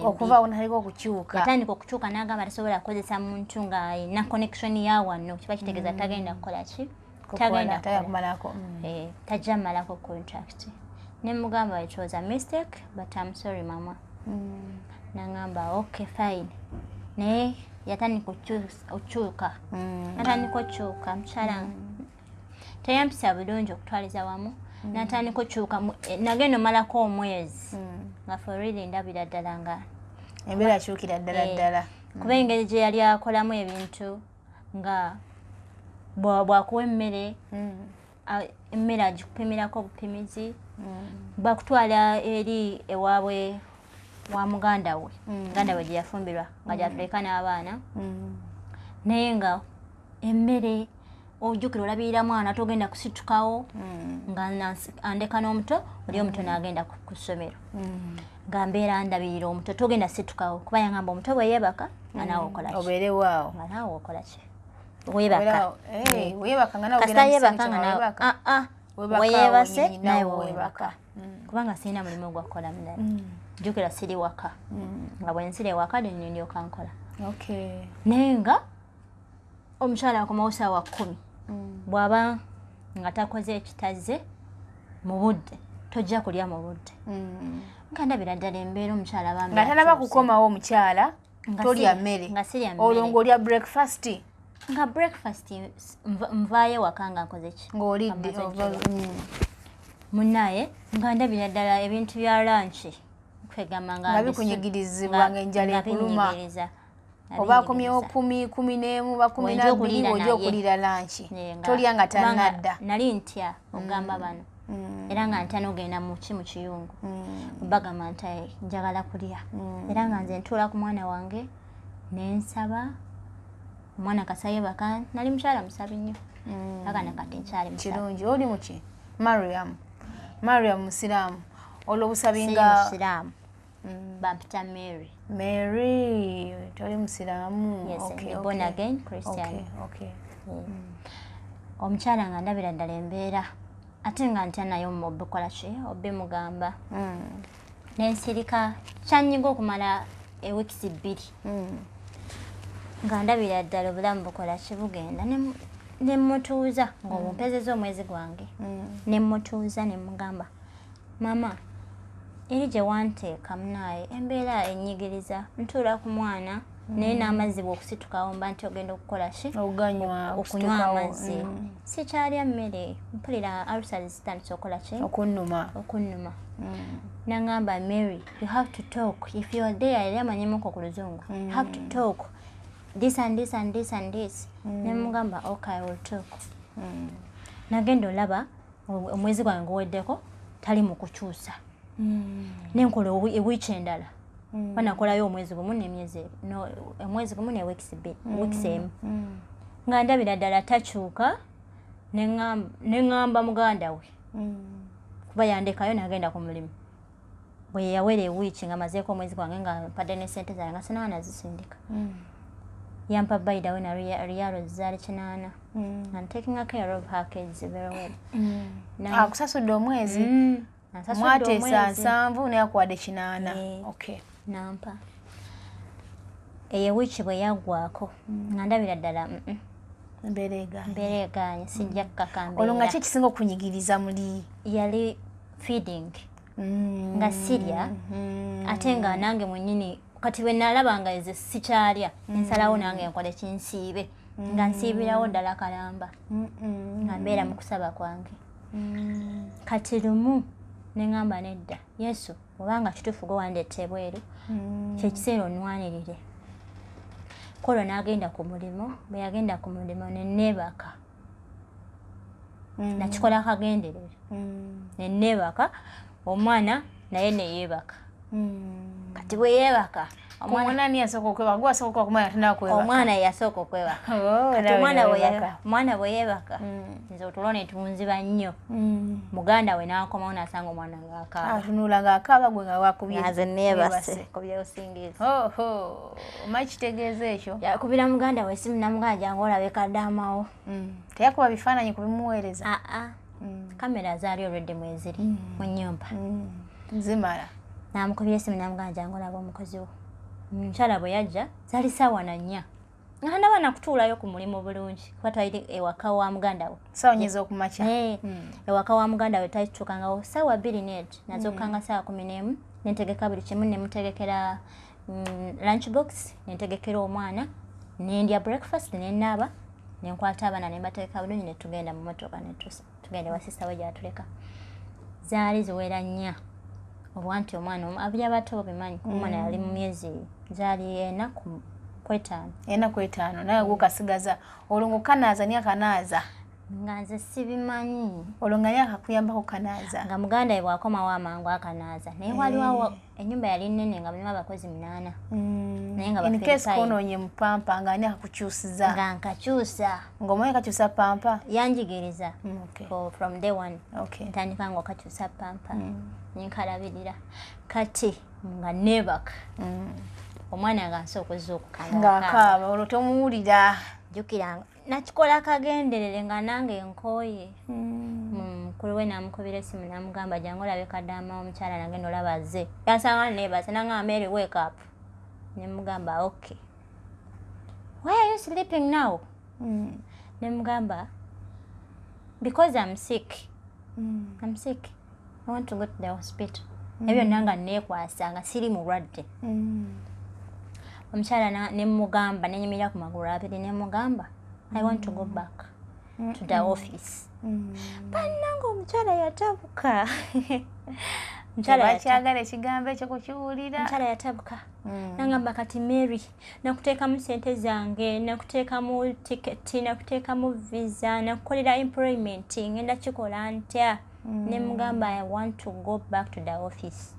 okuva awo natandika okukyuka yatandika okukyuka n'agamba tasobola kukozesa muntu nga alina connection ya wano kiba kitegeeza tagenda kukola ki tajja malako contract nemugamba it was a mistake but I'm sorry mama nangamba okay fine naye yatandika okukyuka natandika okukyuka mukyala teyampisa bulungi okutwaliza wamu natandika okukyuka nagenda omalako omwezi nga for really ndabira ddala nga embeera akyukira ddala kuba engeri gye yali akolamu ebintu nga bwakuwa emmere emmere agikupimirako obupimizi bwakutwala eri ewaabwe wa muganda we gye yafumbirwa nga gyatuleka n'abaana naye nga emmere ojjukira olabirira mwana togenda kusitukawo nga andeka n'omuto oli omuto n'agenda ku ssomero nga mbeera ndabirira omuto togenda situkawo kuba yangamba omuto bwe yeebaka nga naawe okolaki obeerewaawo nga naawe okolaki kasita yeebaka nga naawe weyeebase naye weebaka kubanga sirina mulimu gwakukola mulala jjukira siri waka nga bwe nsira ewaka ndyoka nkola naye nga omukyala akomawo ssaawa 10 bw'aba nga takoze ekitaze mu budde tojja kulya mu budde nga ndabira ddala embeera omukyala bambi nga tanaba kukomawo omukyala tolya mmere olwo ng'olya breakfast nga breakfast nvaayo ewaka nga nkoze ki ng'olidde munnaye nga ndabira ddala ebintu bya lanchi kwegamba nga bikunyigirizibwa ng'enjala ekuluma oba akomyewo 10, 11, 12 ojja okulira lanchi tolya nga tannadda nali ntya okugamba bano era nga ntya n'ogenda mu kiyungu bagamba nti njagala kulya era nga nze ntuula ku mwana wange nensaba omwana kasaye baka nali mukyala musabi nnyo agana kati nkyali musabi kirungi oli muki Mariam musiraamu olwo busabinga musiraamu bampita Mary toli musiraamu born again Christian omukyala nga ndabira ddala embeera ate nga ntya naye obukola ki obbe mugamba nensirika kyanyiga okumala ewiikisi 2 nga ndabira ddala obulamu bukola ki bugenda nemutuuza ng'omumpezeza omwezi gwange nemutuuza nemugamba mama eri gye wanteeka munaye embeera enyigiriza ntuula ku mwana naye n'amazzi bw'okusitukawo mba nti ogenda okukola ki okunywa amazzi sikyalya mmere mpulira alusali zitandise okukola ki okunnuma nangamba Mary you have to talk if you are there yali amanyimuko ku luzungu you have to talk this and this and this and this nemugamba okay I will talk nagenda olaba omwezi gwange guweddeko tali mu kukyusa nenkola ewiiki endala banakolayo omwezi gumu n'emyezi omwezi gumu n'ewiikisi 2 nga ndabira ddala takyuka neŋŋamba muganda we kuba yandekayo nagenda ku mulimu bwe yawera ewiiki nga mazeeko omwezi gwange nga mpadde ne sente zange nga sinaba nazisindika yampa baidawe na riyalo zaali 8 I'm taking a care of her kids very well akusasudde omwezi mwateesa 7 neyakuwadde 8 nampa eyo wiiki bwe yaggwako nga ndabira ddala mbeera eganye sijja kukaka olwo nga ki ekisinga okunyigiriza muli yali feeding nga sirya ate nga nange mwennyini kati bwe nalaba nga eze sikyalya nsalawo nange nkole kinsiibe nga nsiibirawo ddala kalamba nga mbeera mu kusaba kwange kati lumu neŋŋamba nedda Yesu obanga kituufu gwe wandeeta ebweru kyekiseera onwanirire kolo n'agenda ku mulimu bwe yagenda ku mulimu nenneebaka nakikola akagenderere nenneebaka omwana naye neyeebaka kati bwe yeebaka omwana ni yasooka okwebaka gwe wasooka okumanya tunakwebaka omwana yasooka okwebaka kati omwana bwe yeebaka nze otulo ne tunziba nnyo muganda we n'akomawo n'asanga omwana ng'akaaba atunula ng'akaaba gwe nga wakubye naze neebase kubye osingiza omanyi kitegeeza ekyo yakubira muganda we simu namuganda jangu olabe kaddaamawo teyakuba bifaananyi kubimuweereza kamera zaali olwedde mweziri mu nnyumba zimala namukubira esimu namuganda jangu olabe omukozi wo omukyala bwe yajja zaali ssaawa 4 nga ndaba nakutuulayo ku mulimu bulungi kuba twali ewaka wa muganda we ssaawa nnyeza okumakya ewaka wa muganda we twalituukangawo ssaawa 2 net nazokkanga ssaawa 11 nentegeka buli kimu nemutegekera lunch box nentegekera omwana nendya breakfast nenaba nenkwata abaana nembateeka bulungi netugenda mu motoka tugenda wa sister we gyatuleka zaali ziwera nnya obwa nti omwana abiri abato bimanyi omwana yali mu myezi zaali ena kwetaano naye gukasigaza olwo kanaaza ni akanaaza nga nze sibimanyi olwo nga yakakuyambako kanaaza nga muganda we bwakomawo amangu akanaaza naye waliwo ennyumba yali nnene nga mulimu abakozi 8 naye nga inkesi konoonye mu pampa nga ani akakukyusiza nga nkakyusa ng'omanye kakyusa pampa yanjigiriza from day one ntandika nga okakyusa pampa nenkalabirira kati nga nebaka omwana nga nsi okuzuukuka ng'akaaba olwo tomuwulira jjukira nakikola akagenderere nga nange nkooye mukulu we namukubira essimu namugamba jangu olabe kaddaama omukyala nagenda olaba azze yansanga nebaza nangamba Mary wake up nemugamba okay why are you sleeping now nemugamba because I'm sick I'm sick I want to go to the hospital ebyo nanga nekwasa nga siri mulwadde omukyala nemugamba nenyumira ku magulu abiri nemugamba I want to go back to the office. Bannange omukyala yatabuka. Bakyagala ekigambo ekyo kukiwulira. Omukyala yatabuka. Nangamba kati Mary, nakuteekamu ssente zange, nakuteekamu tiketi, nakuteekamu visa, nakukolera employment, ngenda kikola ntya. Nemugamba I want to go back to the office.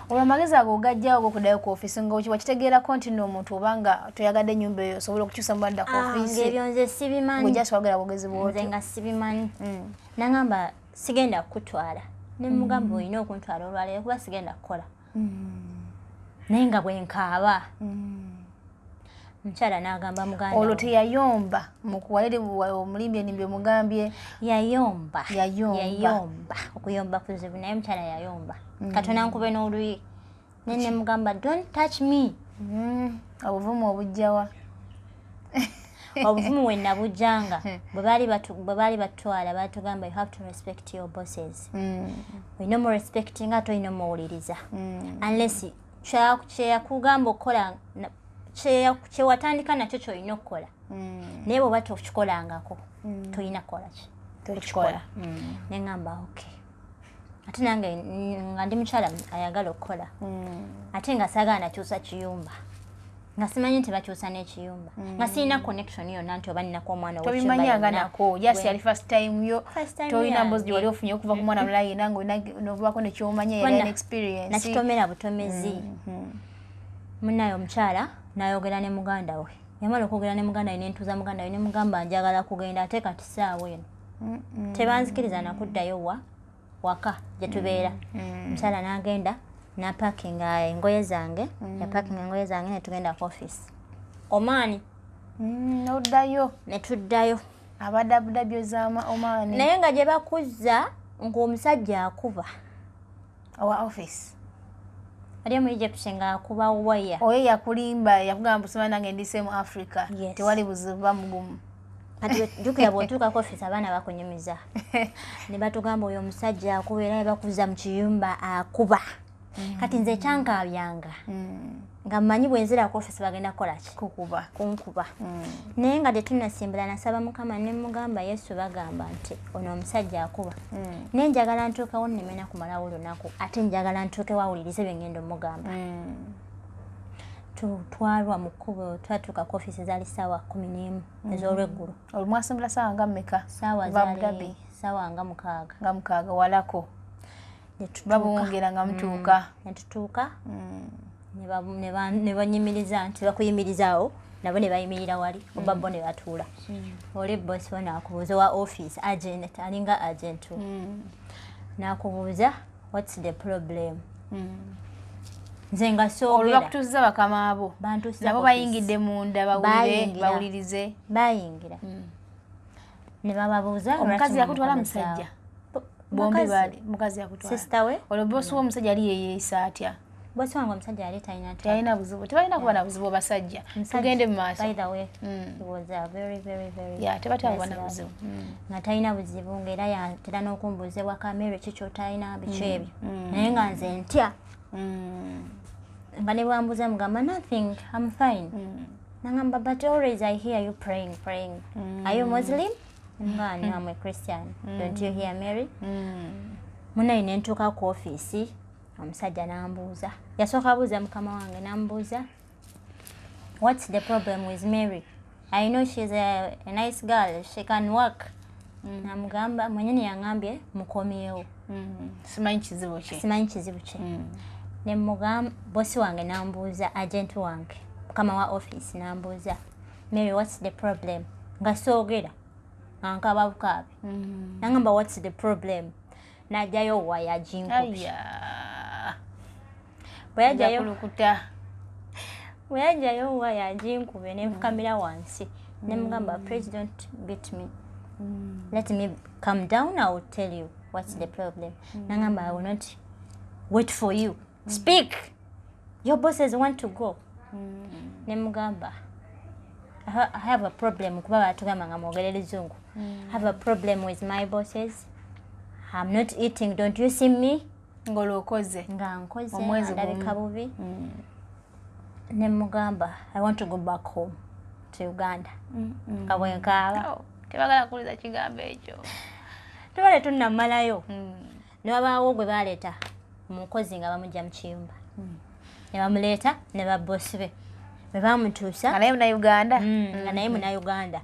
Olwo amagezi ago gajjawo okudayo ku office nga wakitegeerako nti nno omuntu obanga toyagadde ennyumba eyo osobola okukyusa mubadda ku office. Ebyo nze sibimanyi. Ng'ojja kwagala bugezi bw'otyo. Nze nga sibimanyi. Nangamba sigenda kukutwala. Ne mugamba olina okuntwala olwaleero kuba sigenda kukola. Naye nga bwe nkaaba. Omukyala n'agamba muganda. Olwo teyayomba mu kuwalire omulimbi enimbye mugambye. Yayomba. Okuyomba kuzibu naye omukyala yayomba. Katona nkube n'oluyi. Ne mugamba don't touch me. Obuvumu obujjawa. Obuvumu we nabujjanga bwe baali batwala batugamba you have to respect your bosses. Olina mu respecting nga tolina muwuliriza. Unless kyeyakugamba okukola kyewatandika nakyo kyolina okukola. Naye bw'oba tokikolangako tolina kukola ki? Tokikola. Ne ngamba okay. Ate nange nga ndi mukyala ayagala okukola. Ate nga saagala nakyusa kiyumba. Nga simanyi nti bakyusa n'ekiyumba. Nga sirina connection yonna nti oba ninako omwana w'ekiyumba. Tobimanyanga nako. Just yali first time yo. Tolina mbozi gye wali ofunye okuva ku mwana mulala yenna ng'onovaako ne kyomanya yali an experience. Nakitomera butomezi. Munnaye omukyala n'ayogera ne muganda we. Yamala okwogera ne muganda we n'entuuza muganda we ne mugamba njagala kugenda ate kati ssaawa eno. Tebanzikiriza nakuddayo waka gye tubeera. Omukyala n'agenda n'apakinga engoye zange. Yapakinga engoye zange ne tugenda ku office. Omaani. N'oddayo. Ne tuddayo. Abadabudabyo zaama Omaani. Naye nga gye bakuzza ng'omusajja akuba. Owa office. Ali mu Egypt nga akuba waya. Oyo yakulimba yakugamba busima nange ndise mu Africa. Tewali buzibu bamugumu. Kati jukira bw'otuuka ku office abaana bakunyumiza. Ne batugamba oyo omusajja akuba era bakuzza mu kiyumba akuba. Kati nze kyankabyanga. Nga mmanyi bwe nzira ku office bagenda kukola ki? Kunkuba. Naye nga tetunnasimbula nasaba Mukama ne mugamba Yesu bagamba nti ono omusajja akuba. Naye njagala ntuukewo nneme kumalawo olunaku ate njagala ntuukewo awulirize bye ngenda omugamba. Tutwalwa mu kkubo twatuuka ku office zaali ssaawa 11 ez'olweggulo. Olwo mwasimbula ssaawa nga mmeka? Ssaawa zaali ssaawa nga 6. Nga 6 walako. Babongera nga mutuuka. Ne tutuuka. Ne banyimiriza nti bakuyimirizaawo nabo ne bayimirira wali oba bo ne batuula. Oli boss we n'akubuuza wa office agent alinga agent. N'akubuuza what's the problem? Nze nga soogera. Olwo bakutuuza bakama abo. Nabo bayingidde munda bawulirize. Bayingira. Ne bababuuza omukazi yakutwala musajja. Bombi bali mukazi yakutwala. Sister we. Olwo boss w'omusajja ali yeeyisa atya? Boss wange omusajja yali talina ntya. Talina buzibu. Tebalina kuba na buzibu basajja. Tugende mu maaso. By the way, he was very. Yeah, tebatya kuba na buzibu. Nga talina buzibu ng'era yatera n'okumbuuza ewaka Mary kiki otalina biki ebyo. Naye nga nze ntya. nga ne bwambuza mugamba nothing, I'm fine. Nangamba, but always I hear you praying. Are you Muslim? Nga no, I'm a Christian. Don't you hear Mary? Muna inentuka ku office, omusajja nambuuza. Yasooka buuza mukama wange nambuuza, what's the problem with Mary? I know she's a nice girl, she can work. Namugamba, mwenyini yangambye mukomyewo. Simanyi kizibu kye. Ne mugamba, bosi wange nambuuza, agent wange, mukama wa office nambuuza, Mary, what's the problem? Nga soogera, ankaba bukaabi. Nangamba, what's the problem? Najjayo wa ya jinkubi. Bweyajjayo wa ya jinkube ne nfukamira wansi. Ne mugamba, please don't beat me. Let me calm down, I will tell you what's the problem. Nangamba, I will not wait for you. Speak! Your bosses want to go. Ne mugamba, I have a problem. Kuba batugamba nga mwogerera Luzungu. I have a problem with my bosses. I'm not eating. Don't you see me? Ngolokoze. Nga nkoze. Ndabika bubi. Ne mugamba, I want to go back home to Uganda. Kabwenkaba. Tebagala kuliza kigambo ekyo. Tubale tunnamalayo. Ne babaawo gwe baleeta omukozi nga bamujja mu kiyumba. Ne bamuleeta ne babbosi be. Bwe bamutuusa. Nga naye muna Uganda. Nga naye muna Uganda.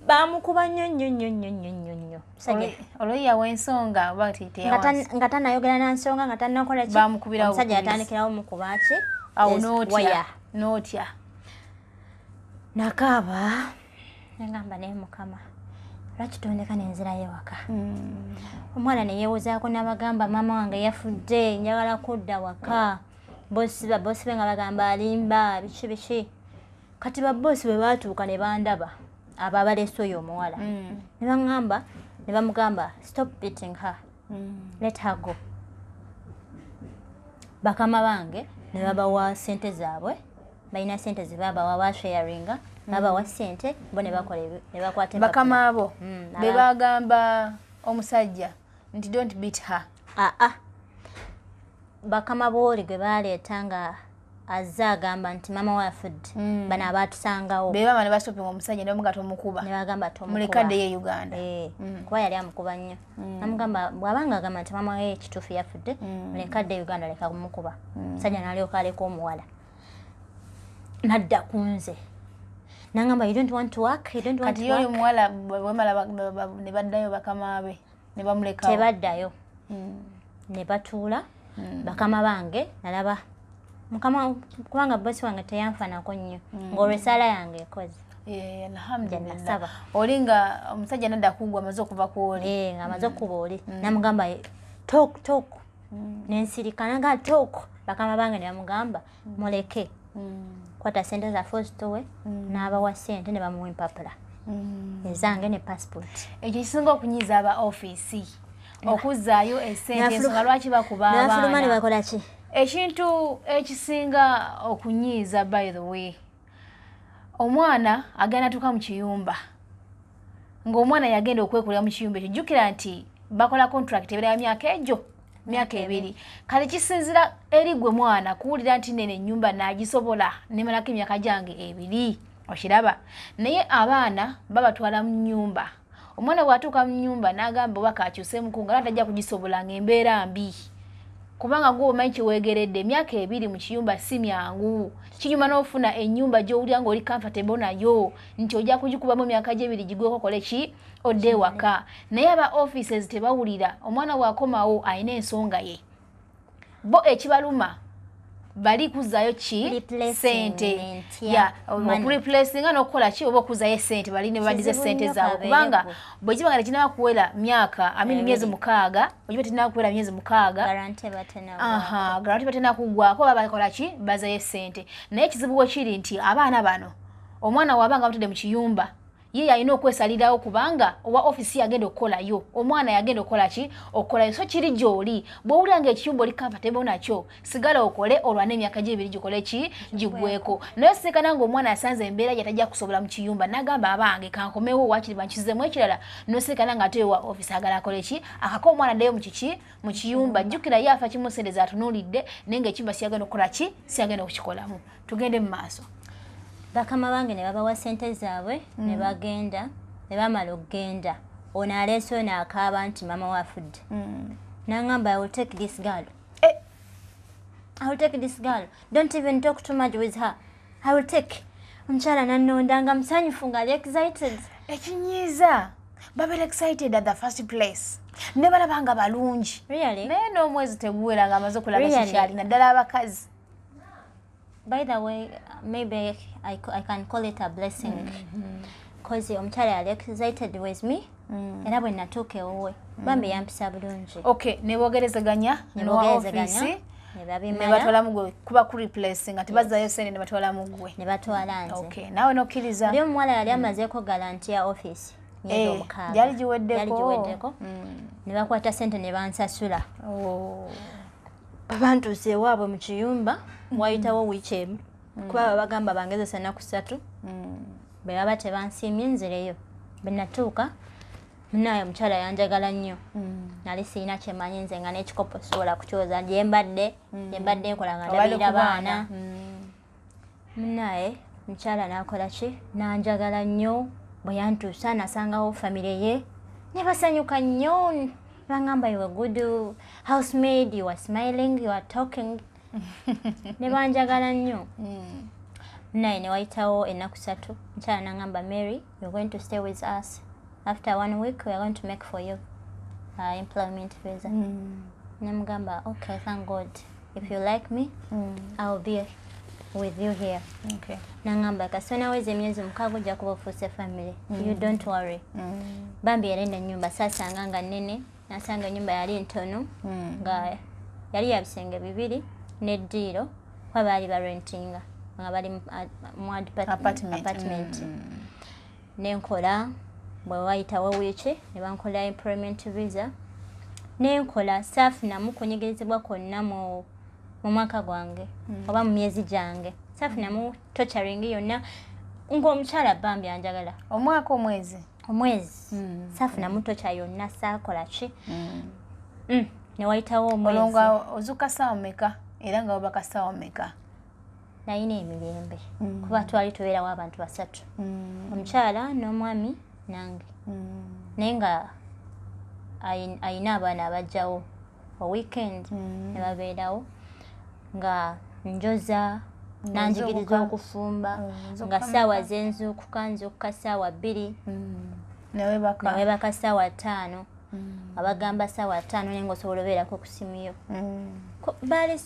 Bamukuba nnyo. Oloya w'ensonga oba titeyawansi. Nga tannayogera na nsonga nga tannakola ki. Bamukubirawo. Omusajja yatandikirawo mukuba ki. Awo n'otya. Nakaaba. Nengamba naye Mukama, lwaki tondeka nenzirayo ewaka? Omwana ne yeewozaako n'abagamba, maama wange yafudde, njagala kudda waka. Bosi be nga bagamba alimba, biki. Kati babbosi bwe baatuuka ne bandaba abo abaleese oyo omuwala. Ne bamugamba, stop beating her. Let her go. Bakama bange ne babawa ssente zaabwe. Balina ssente ze babawa basharinga. Babawa ssente bo ne bakola ne bakwata bakama abo be bagamba omusajja nti don't beat her. Bakama booli gwe baleeta nga azze agamba nti mama we afudde. Bano abaatusangawo be bama ne basopinga omusajja ne bamuga tomukuba. Ne bagamba tomukuba. Mulekadde ye Uganda. Kuba yali amukuba nnyo. Namugamba bw'abanga agamba nti mama we ekituufu yafudde, mulekadde Uganda leka kumukuba. Omusajja n'alyoka aleka omuwala. Nadda ku nze. Nangamba, you don't want to work? You don't want to work? Kati yoyo muwala bwemala ne baddayo bakama be ne bamulekawo. Tebaddayo. Ne batuula. Bakama bange nalaba Mukama kubanga bosi wange teyanfanako nnyo. Ng'olw'essaala yange ekoze. Alhamdulillah. Olinga omusajja nadda kugwa amaze okuva ku oli. Nga amaze okuba oli. Namugamba talk. Nensirika nanga talk. Bakama bange ne bamugamba muleke. Kwata ssente za fositowe n'abawa ssente ne bamuwa empapula ezange ne passport. Ekyo kisinga okunyiza aba office okuzzaayo essente ensonga lwaki bakuba abaana. N'afuluma ne bakola ki? Ekintu ekisinga okunyiiza, by the way, omwana agenda tuka mu kiyumba ng'omwana yagenda okwekolera mu kiyumba ekyo. Jjukira nti bakola contract ebera ya myaka ebiri. Kale kisinzira eri gwe mwana kuwulira nti nene ennyumba naagisobola nemalako emyaka gyange ebiri. Okiraba? Naye abaana babatwala mu nnyumba. Omwana bw'atuuka mu nnyumba n'agamba oba kakyuseemuku nga tajja kugisobola ng'embeera mbi. Kubanga gwe omanyi kyeweegeredde emyaka ebiri mu kiyumba si myangu. Kinyuma n'ofuna ennyumba gy'owulira ng'oli comfortable nayo nti ojja kugikubamu emyaka gye ebiri gigweko okole ki? Odde ewaka. Naye aba offices tebawulira. Omwana bw'akomawo alina ensonga ye. Bo ekibaluma bali kuzzaayo ki? Ssente. Okureplacinga n'okukola ki oba okuzzaayo ssente bali ne baddiza ssente zaabwe. Kubanga bwe kiba nga tekinaba kuwera myezi 6, okiba tekinaba kuwera myezi 6, garanti batena kuggwako oba bakola ki? Bazaayo ssente. Naye ekizibu we kiri nti abaana bano omwana waabanga bamutadde mu kiyumba ye yalina okwesalirawo kubanga owa office yagenda okukolayo omwana yagenda okukola ki okolayo so kiri gy'oli bw'owulira ng'ekiyumba oli comfortable nakyo sigala okole olwana emyaka gye ebiri gikole ki gigweko naye sekana ng'omwana asanze embeera gye tajja kusobola mu kiyumba n'agamba abange kankomewo wakiri bankizemu ekirala nosekana ng'ate wa office agala akole ki akako omwana addeyo mu kiki mu kiyumba jjukira ye afa kimusendeza atunuulidde naye ng'ekiyumba siyagenda okukola ki siyagenda okukikolamu tugende mu maaso. Bakama bange ne babawa ssente zaabwe ne bagenda ne bamala okugenda ono aleese ono akaaba nti mama we afudde n'aŋŋamba I will take this girl. I will take this girl. Don't even talk too much with her. I will take. Omukyala nannonda nga musanyufu ng'ali excited. Ekinyiiza babera excited at the first place ne balaba nga balungi Really? naye n'omwezi teguwera nga amaze okulaba Really? kikyali naddala abakazi. By the way, maybe I can call it a blessing because omukyala yali excited with me era bwe natuuka ewuwe bambi yampisa bulungi. Okay, ne bogerezaganya Ne office ne babimala batwala mu gwe kuba ku replace nga tebazzayo sente ne batwala mu gwe. ne batwala nze. Okay, nawe nokkiriza. Oli omuwala yali amazeeko galanti ya office myezi omukaaga. Gyali giweddeko. Ne bakwata ssente ne bansasula. Bantuuse ewaabwe mu kiyumba wayitawo wiiki emu kuba bagamba bangezesa ennaku 3 bwe baba tebansiimye nzireyo bwe natuuka munaye omukyala yanjagala nnyo nali siina kyemanyi nze nga n'ekikopo sobola kukyoza gyembadde nkola nga ndabirira baana munaye omukyala n'akola ki n'anjagala nnyo bwe yantuusa nasangawo famire ye ne basanyuka nnyo bangamba you were good housemaid, you were smiling, you were talking. Ne banjagala nnyo. Naye ne wayitawo ennaku 3 mukyala n'aŋŋamba Mary, you're going to stay with us. After 1 week we are going to make for you employment visa. Ne mugamba okay, thank God. If you like me, I will be with you here. Okay. N'aŋŋamba kasona weze emyezi 6 ojja kuba ofuuse family. You don't worry. Bambi yalinda ennyumba saasanga nga nnene. Nasanga ennyumba yali ntono nga yali ya bisenge 2 n'eddiiro kuba baali barentinga nga bali mu apartment. Nenkola bwe wayitawo wiiki ne bankola employment visa nenkola saafunamu kunyigirizibwa kwonna mu mwaka gwange oba mu myezi gyange saafunamu torturing yonna ng'omukyala bambi anjagala omwaka omwezi saafunamu tocha yonna saakola ki ne wayitawo omwezi olonga ozuka ssaawa mmeka era nga wabaka ssaawa mmeka nayina emirembe kuba twali tubeerawo abantu 3 omukyala n'omwami nange naye nga ayina abaana abajjawo weekend ne babeerawo nga njoza nanjigiriza okufumba nga ssaawa zenzuukuka nzuukuka ssaawa 2 newebaka ssaawa 5 abagamba ssaawa 5 naye ng'osobola obeerako ku simu yo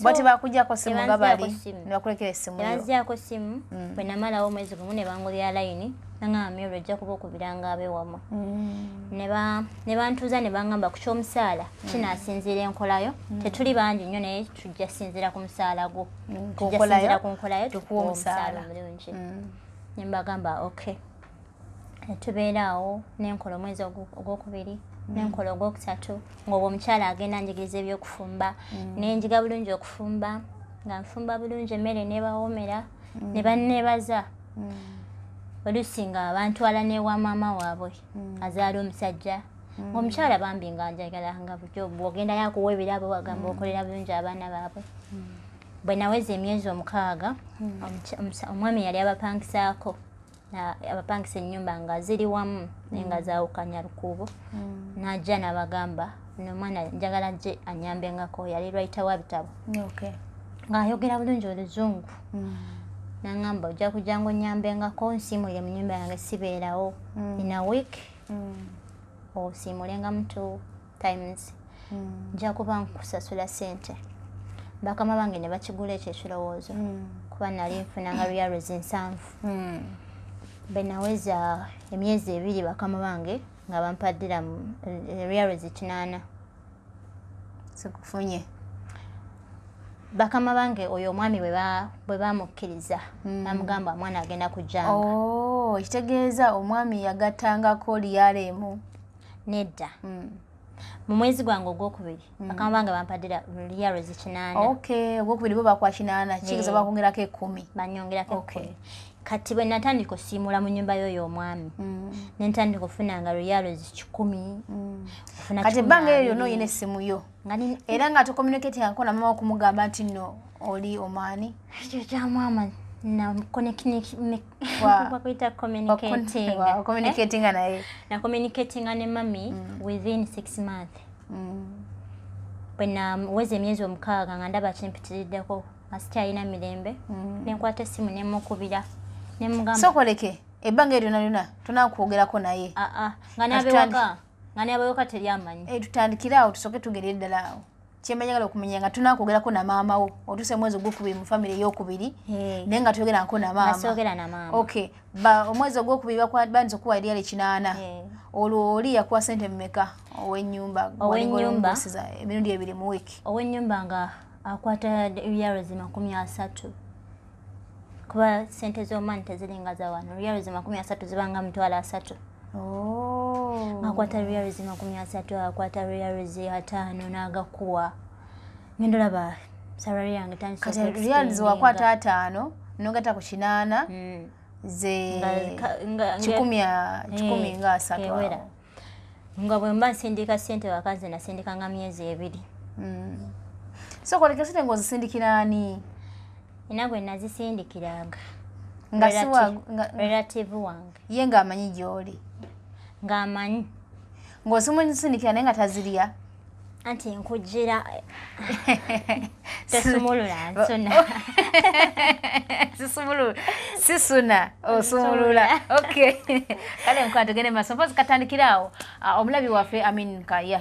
bati bakujjako simu nga bali ne bakulekera essimu yo banziyako simu bwe namalawo omwezi gumu ne bangulira layini naŋŋamba Mary ojja kuba okubiranga abewamwe ne bantuuza ne baŋŋamba ku ky'omusaala kinaasinziira enkolayo tetuli bangi nnyo naye tujja sinziira ku musaala gwo tujja sinziira ku nkolayo tukuwa omusaala omulungi ne mbagamba okay tubeeraawo nenkola omwezi ogwokubiri nenkola ogwokusatu ng'obwo omukyala agenda njigiriza ebyokufumba nenjiga bulungi okufumba nga nfumba bulungi emmere nebawoomera ne banneebaza oluusi nga bantwala n'ewa maama waabwe azaala omusajja ng'omukyala bambi nga njagala nga bujo bw'ogendayo akuwa ebirabo bagamba okolera bulungi abaana baabwe bwe naweza emyezi 6 omwami yali abapangisaako abapangisa ennyumba nga ziri wamu naye nga zaawukanya lukuubo n'ajja n'abagamba n'omwana njagala gye anyambengako yali lwayita wa bitabo ng'ayogera bulungi oluzungu n'aŋŋamba ojja kujja ngo onyambengako nsiimulire mu nnyumba yange sibeerawo in a week osiimulenga mu 2 times nja kuba nkusasula ssente bakama bange ne bakigula ekyo ekirowoozo kuba nali nfunanga reals 7 bwe naweza emyezi 2 bakama bange nga bampaddira reals 8 sikufunye bakama bange oyo omwami bwe bamukkiriza bamugamba omwana agenda kujjanga Oh, kitegeeza omwami yagattangako liyalemu. Nedda. Mu mwezi gwange ogwokubiri bakamba nga bampadde liyalo zi8. Okay, ogwokubiri bo bakwa 8 kigeza bakongerako 10. Banyongerako 10. Kati bwe natandika okusiimula mu nnyumba y'oyo omwami ne ntandika okufunanga liyalo zi10. Kati ebbanga eryo lyonna oyina essimu yo era nga tokommunicatingako na mama okumugamba nti nno oli omaani. Ekyo kya mama na communicating naye na communicating ne mami within 6 months. Bwena weze emyezi 6 nga ndaba kimpitiriddeko asiti alina mirembe nenkwata essimu nemukubira nemugamba sokoleke ebbanga eryo lyonna tunakwogerako naye nga nabewaka teryamanyi tutandikire awo tusooke tugere ddala awo kyemanyagala okumenya nga tunakwogerako na maama wo otuse mwezi ogwokubiri mu famire eyokubiri naye nga toyogeranako na maama. Okay, omwezi ogwokubiri bandiza okuwa eryali 8 olwo oli yakuwa sente mmeka ow'ennyumba emirundi 2 mu wiiki? Ow'ennyumba nga akwata ebyalo zi30 kuba sente z'omwani teziringa za wano. Ebyalo zi30 zibanga mitwalo 3. Akwata ebyalo zi30 akwata ebyalo zi5 n'agakuwa ngendo laba salary yange tandika kati ebyalo ziwakwata 5 nogata ku 8 ze 10 nga 3 nga bwe mba nsindika sente wakazi nasindika nga myezi 2. So koleke sente ng'ozisindikira ani? Ina gwe nazisindikiranga nga siwa relative wange ye ng'amanyi gy'oli ng'amanyi ng'osimusindikira naye nga tazirya anti nkujjira tesumulula nsuna sisuna osumulula. Okay, kale nkwata tugende maaso mpozi katandikiraawo omulabi waffe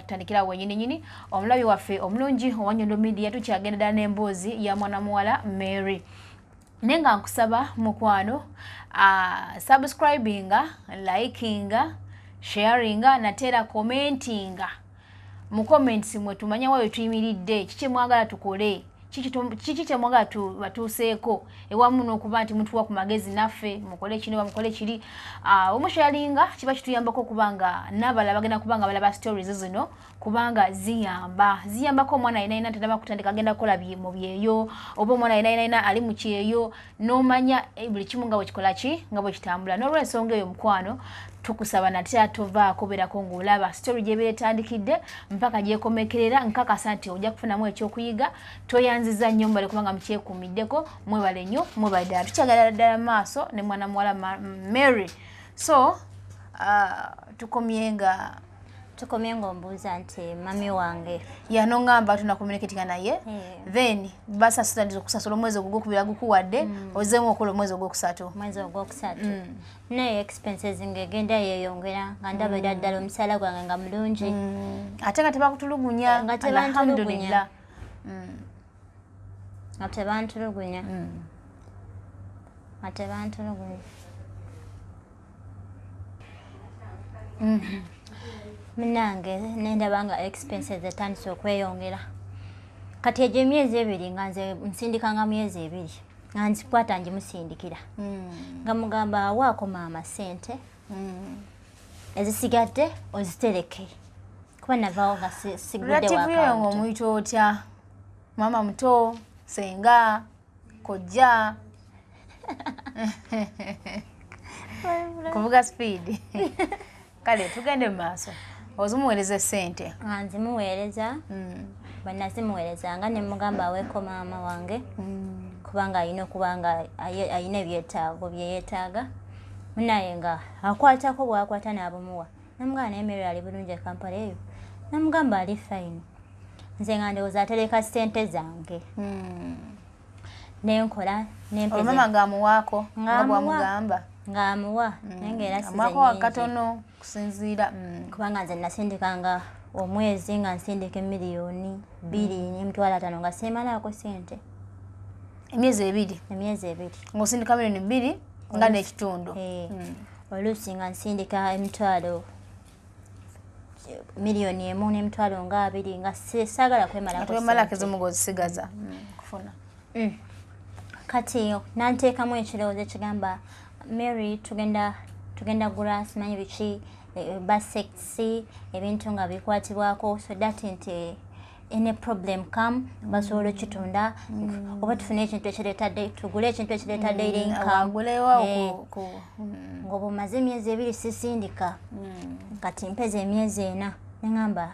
tutandikiraawo wenyini omulabi waffe omulungi owa Nyondo Media tukyagenda ddala n'emboozi ya mwana muwala Mary. Naye nga nkusaba mukwano subscribinga, likinga, sharinga nateera commentinga mu comments mwe tumanya wayo tuyimiridde kiki mwagala tukole kiki kye mwagala batuuseeko ewamu n'okuba nti mutuwa ku magezi naffe mukole kino bamukole kiri omusharinga kiba kituyambako okubanga n'abalala bagenda kubanga balaba stories zino kubanga ziyambako omwana ayina tadaba kutandika agenda kukola mu byeyo oba omwana ayina ali mu kyeyo n'omanya buli kimu nga bwe kikola ki nga bwe kitambula. N'olw'ensonga eyo mukwano tukusaba nate atovaako beerako ng'olaba story gye beetandikidde mpaka gyekomekerera nkakasa nti ojja kufunamu ekyokuyiga toyanziza nnyo mbale kubanga mukyekuumiddeko mwebale nnyo mwebale ddala tukyagala ddala maaso ne mwana muwala Mary. So tukomye nga ombuuza nti mami wange yanongamba tunakomunikatinga naye then basasulandiza okusasula omwezi ogwokubiri gukuwadde ozeemu okola omwezi ogwokusatu naye expenses ngegenda yeyongera nga ndaba ddala omusaala gwange nga mulungi ate nga tebakutulugunya alhamdulillah nga tebantulugunya Minange nendaba nga expenses etandise okweyongera kati egyo emyezi 2 nga nze nsindikanga myezi 2 nga nzikwata ngimusindikira nga mugamba waako maama sente ezisigadde ozitereke kuba navaawo nga sigudde wakayo ng'omuyita otya maama muto senga kojja kuvuga speed kale tugende mu maaso ozimuweereza sente nga nzimuweereza banazimuweereza nga nemugamba aweeko maama wange kubanga alina okubanga alina ebyetaago byeyeetaaga naye nga akwatako bwakwata n'abumuwa namugamba naye Mary ali bulungi Kampala eyo namugamba ali fine nze nga ndowooza atereka sente zange nenkola mama ng'amuwaako nga bwamugamba ng'amuwa naye ngaera amwako wakatono kusinziira kubanga nze nasindikanga omwezi nga nsindika $2,500,000 n'emitwalo nga seemalaako sente emyezi 2 ng'osindika $2,000,000 nga n'ekitundu oluusi nga nsindika emitwalo $1,000,000 n'emitwalo nga 2 nga saagala kwemalako ezimu ng'ozisigaza kufuna kati nanteekamu ekirowoozo ekigamba Mary tugenda gula simanyi biki basexy ebintu nga bikwatibwako so that nti any problem come basobola okitunda oba tufune ekintu ekireetadde tugule ekintu ekireetadde income ng'oba omaze emyezi 2 sisindika kati mpeza emyezi 4 neŋŋamba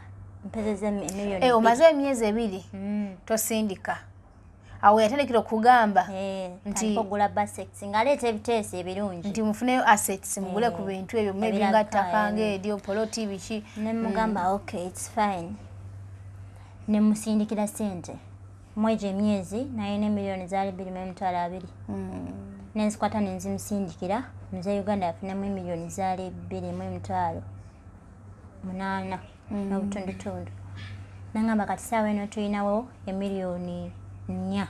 mpezeza emiliyoni omaze emyezi 2 tosindika awo yatandikira okugamba nti ogula basexy ng'aleeta ebiteeso ebirungi nti mufuneyo assets mugule ku bintu ebyo maybe nga ttaka ng'eryo poloti biki ne mugamba okay it's fine ne musindikira sente mwegyo emyezi naye n'emiliyoni zaali 2.2 nenzikwata nenzimusindikira muze Uganda yafunamu emiliyoni zaali 2.8 n'obutundutundu nangamba kati saawa eno tulinawo emiliyoni 4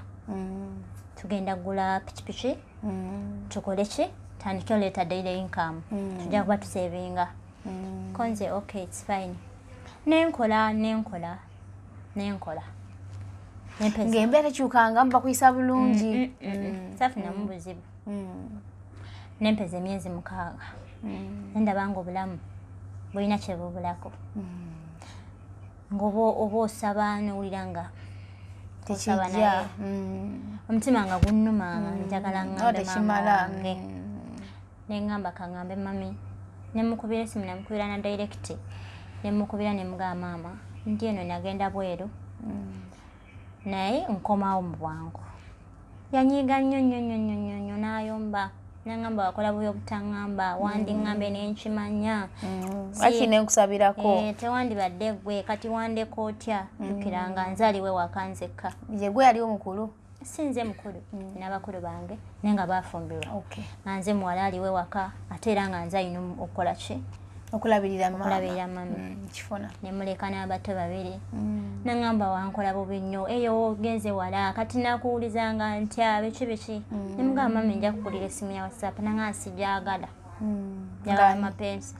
tugenda gula pikipiki tukole ki tandike oleeta daily income tujja kuba tusevinga konze okay it's fine nenkola ng'embeera ekyukanga muba kuyisa bulungi safunamu buzibu nempeza emyezi 6 nendaba nga obulamu bulina kyebubulako ng'oba osaba nowulira nga osaba naye omutima nga gunnumanga njagala ngambe mamange neŋŋamba kaŋŋambe mami nemukubira esimu namukubira na direct nemukubira nemugamba maama ndi eno nagenda bweru naye nkomawo mu bwangu yanyiiga nnyo n'ayomba neŋŋamba wakola bubi obutaŋŋamba wandiŋŋambe nenkimanya aki nenkusabirako tewandibadde gwe kati wandeka otya jjukira nga nzaaliwe waka nzekka ye gwe yali omukulu si nze mukulu n'abakulu bange naye nga baafumbirwa nga nze muwala aliwe waka ate era nga nze alina okukola ki okulabirira mami kifuna nemuleka n'abato 2 neŋŋamba wankola bubi nnyo eyo ogenze wala kati nakuwuliza nga ntya biki nemugamba mami nja kukulira essimu ya WhatsApp nanga nsijagala njagala mapensi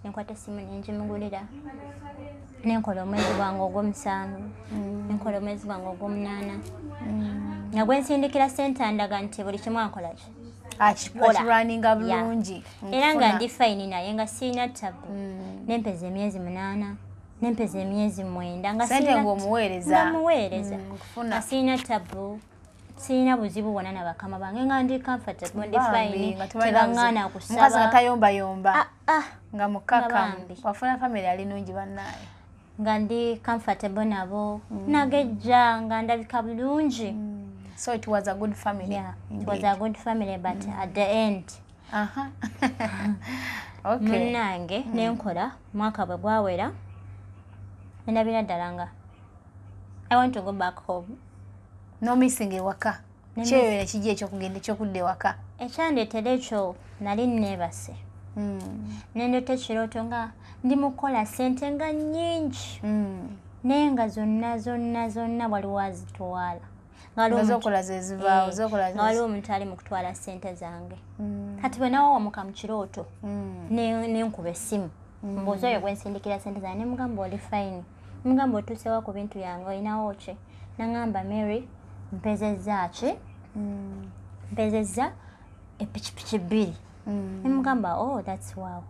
nenkwata essimu nenjimugulira nenkola omwezi gwange ogw'omusanvu nenkola omwezi gwange ogw'omunaana nga gwensindikira sente andaga nti buli kimu ankolaki akirwaninga bulungi era nga ndi fayini naye nga siina tabu nempeza emyezi 8 nempeza emyezi 9 nga sente ng'omuweereza nga siina tabu siina buzibu bwonna na bakama bange nga ndi comfortable ndi fayini tebaŋŋaana kusaba mukazi nga tayombayomba nga mukakamu wafuna family ali nungi bannaye nga ndi comfortable nabo nagejja nga ndabika bulungi. So it was a good family. Yeah, it was a good family, but at the end. Okay. Munange nenkola mwaka bwe gwawera ndabira ddala nga I want to go back home. No missing ewaka. Kyeyo nekijja ekyokugenda ekyokudda ewaka. Ekyandeetera ekyo nali neebase. Nendoota ekirooto nga ndi mukola ssente nga nnyingi. Naye nga zonna waliwo azitwala. Zokola zezivaawo, zokola nga waliwo omuntu ali mu kutwala ssente zange. Kati bwe nawawamuka mu kirooto nenkuba essimu. Mbuuza oyo gwe nsindikira ssente zange ne mugamba oli fayini. Mugamba otuusewa ku bintu yange olinawo ki? Nangamba Mary mpezezza ki? Mpezezza epikipiki 2. Ne mugamba oh that's wow.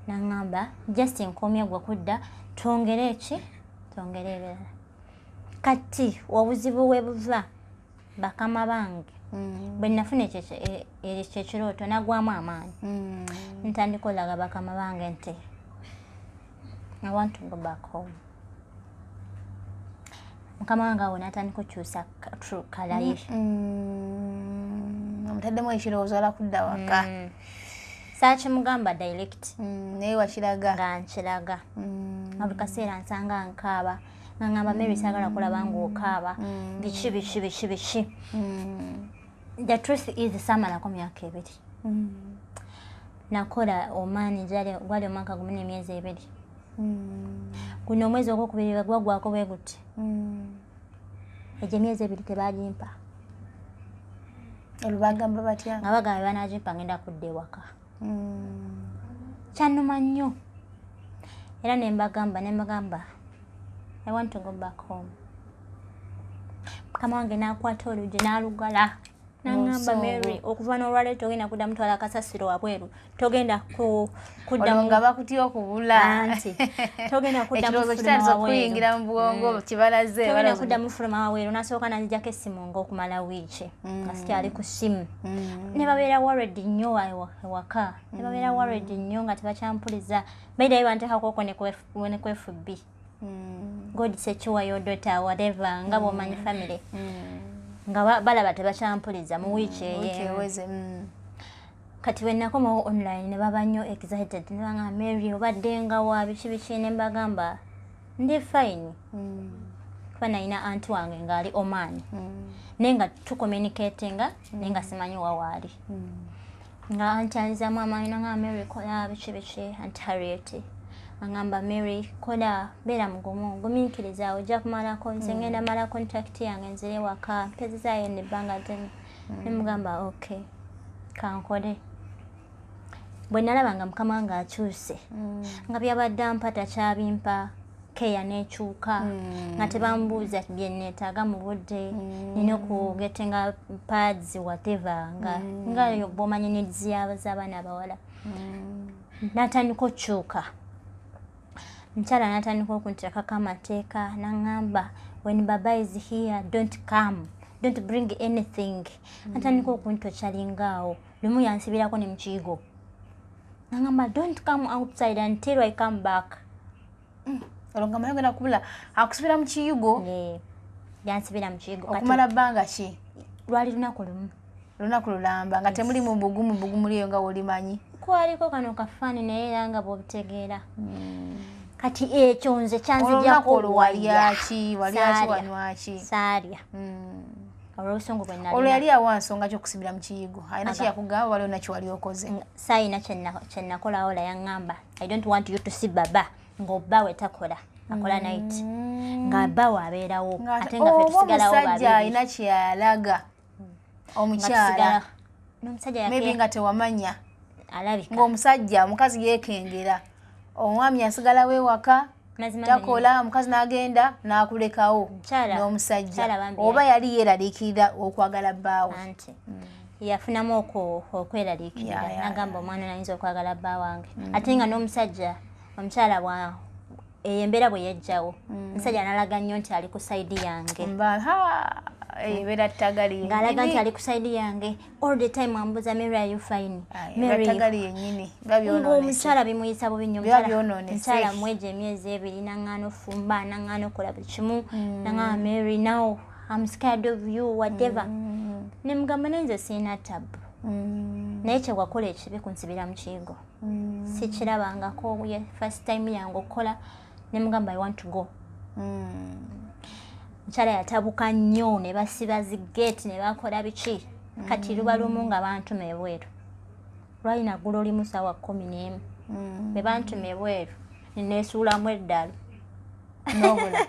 Nangamba just nkomye gwe kudda twongere ki? Twongere ebirala. Kati obuzibu we buva bakama bange bwe nafuna ekirooto nagwamu amaanyi ntandika olaga bakama bange nti I want to go back home. Mukama wange awo natandika okukyusa kalaye omutaddemu ekirowoozo ala kudda waka saakimugamba direct naye wakiraga nga nkiraga buli kaseera nsanga nkaaba ngamba Mary saagala kulaba ng'okaaba biki. The truth is samalako myaka 2. Nakola omaani gwali omwaka gumu n'emyezi 2. Guno omwezi ogwokubiri gwagwako bwe guti. Egyo emyezi 2 tebagimpa. Olubagamba batya? Nga bagamba banagimpa ngenda kudda ewaka. Kyannuma nnyo. Era ne mbagamba I want to go back home. Kama wange nakwata oluggi n'alugala nangamba Mary okuva n'olwaleero togenda kudda mutwala kasasiro wabweru togenda kudda nga bakutya okubula anti togenda kudda mufuluma kuyingira mu bwongo kibalaze togenda kudda mufuluma wabweru nasooka nanjijako essimu ng'okumala wiiki nga sikyali ku ssimu ne babeera worried nnyo ewaka ne babeera worried nnyo nga tebakyampuliza bayidayo banteekako oko ne ku FB God sekiwa your daughter whatever nga bw'omanyi family nga balaba tebakyampuliza mu wiiki eyeweze kati wennakomawo online ne baba nnyo excited ne banga Mary obadde nga wa biki ne mbagamba ndi fine kuba nalina anti wange ng'ali Oman naye nga tucommunicatinga naye nga simanyi wawaali nga anti anzizaamu amaanyi nanga Mary kola biki anti Harriet angamba Mary kola beera mugumu gumiikiriza ojja kumalako nze ngenda mala contact yange nzire waka mpezezaayo nebbanga ddene ne mugamba okay kankole bwe nalaba nga mukama wange akyuse nga byabadde ampa takyabimpa keya n'ekyuka nga tebambuuza bye neetaaga mu budde nina okugetenga pads whatever nga bw'omanyi needs z'abaana abawala natandika okukyuka mchala natandika okunteekako amateeka nangamba when baba is here don't come don't bring anything natandika okuntochalingaawo lumu yansibirako ne mukiyigo nangamba don't come outside until I come back olonga mayo genda kubula akusibira mu kiyigo yansibira mu kiyigo okumala bbanga ki lwali lunaku lulamba nga temuli mu bugumu liyo nga wolimanyi kwaliko kano kafaani naye era nga bw'obutegeera kati ekyo nze kyanzijjako waliaki wanywaki saalya olw'obusungu bwe nalina olwo yali awa nsonga ky'okusibira mu kiyigo alina kyeyakugamba waliwo nakyo wali okoze saayina kyenakolawo la yaŋŋamba I don't want you to see baba ng'obba we takola akola night nga bba waabeerawo ate nga ffe tusigalawo omusajja alina kyeyalaga omukyala n'omusajja maybe nga tewamanya alabika ng'omusajja omukazi yeekengera omwami asigalawo ewaka takola omukazi n'agenda n'akulekawo n'omusajja oba yali yeeraliikirira okwagala bbaawe yafunamu okweraliikirira n'agamba omwana nayinza okwagala bba wange ate nga n'omusajja omukyala eyo embeera bwe yajjawo omusajja n'alaga nnyo nti ali ku sayidi yange ebeera ttagali ng'alaga nti ali ku sayidi yange all the time ambuuza Mary are you fine ttagali yennyini ng'omukyala bimuyisa bubi nnyo omukyala mwejo emyezi 2 naŋŋaana ofumba naŋŋaana okola buli kimu naŋŋaa Mary now I'm scared of you whatever ne mugamba naye nze siina tabu naye kyewakola ekibi kunsibira mu kiyigo sikirabangako first time yange okukola ne mugamba I want to go mukyala yatabuka nnyo ne basiba zigeti ne bakola biki kati luba lumu nga bantuma ebweru lwalina ggulo limu ssaawa 11 be bantuma ebweru neneesuulamu eddalu n'obula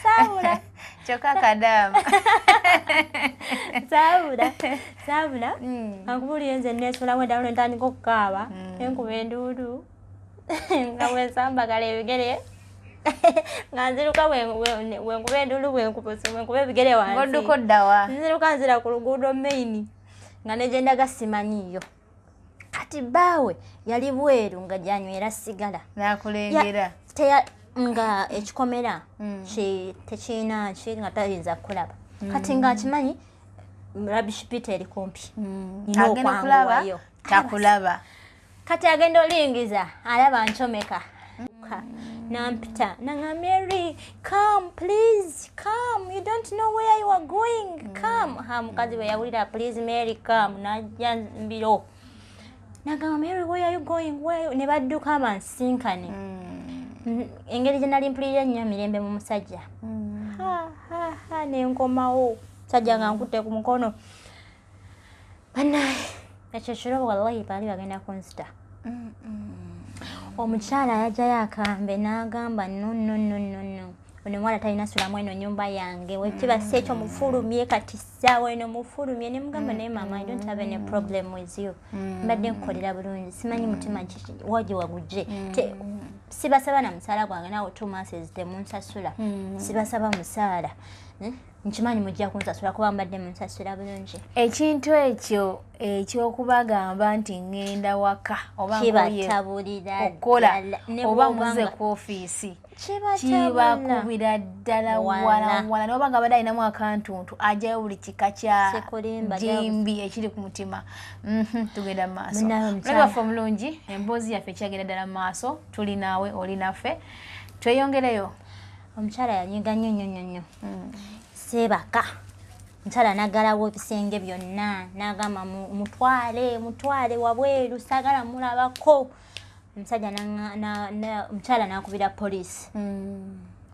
saabula kyokka kadaama saabula ankubulire nze neesuulamu eddalu nentandika okukaaba enkuba enduudu nga bwensambagala ebigere nga nziruka wenkuba enduulu wenkuba ebigere wansi ng'odduka oddawa nziruka nzira ku luguudo maini nga negyendaga simanyiiyo kati bbaawe yali bweru nga gyanywera sigala n'akulengera nga ekikomera tekirina ki nga tayinza kulaba kati nga akimanyi rubbish pit eri kumpi nina okwanguwayo takulaba kati agenda olingiza alaba ncomeka nampita nanga Mary come please come you don't know where you are going come mukazi we yawulira please Mary come najja mbiro nagamba Mary where are you going ne badduka bansinkane engeri gye nali mpulira nnyo mirembe mu musajja nenkomawo musajja nga nkutte ku mukono banaye ekyo kiro wallahi baali bagenda kunsita omukyala yajjayo akambe n'agamba no ono mwala talina sulamu eno nyumba yange wekiba si ekyo mufulumye kati ssaawa eno mufulumye ne mugamba naye mama I don't have any problem with you mbadde nkukolera bulungi simanyi mutima wagye wagujje sibasaba na musaala gwange naawe 2 months temunsasula sibasaba musaala nkimanyi mujja kunsasula kuba mbadde munsasula bulungi. Ekintu ekyo ekyokubagamba nti ngenda waka oba kibatabulira okola oba muze ku ofiisi kibakubira ddala wala noba nga badde alinamu akantuntu ajjayo buli kika kya jimbi ekiri ku mutima. Tugenda mu maaso mulabaffe omulungi emboozi yaffe ekyagenda ddala mu maaso tuli naawe oli naffe tweyongereyo. Omukyala yanyiga nnyo Sebaka omukyala naggalawo ebisenge byonna n'agamba mutwale wabweru saagala mulabako. Omusajja omukyala n'akubira poliisi.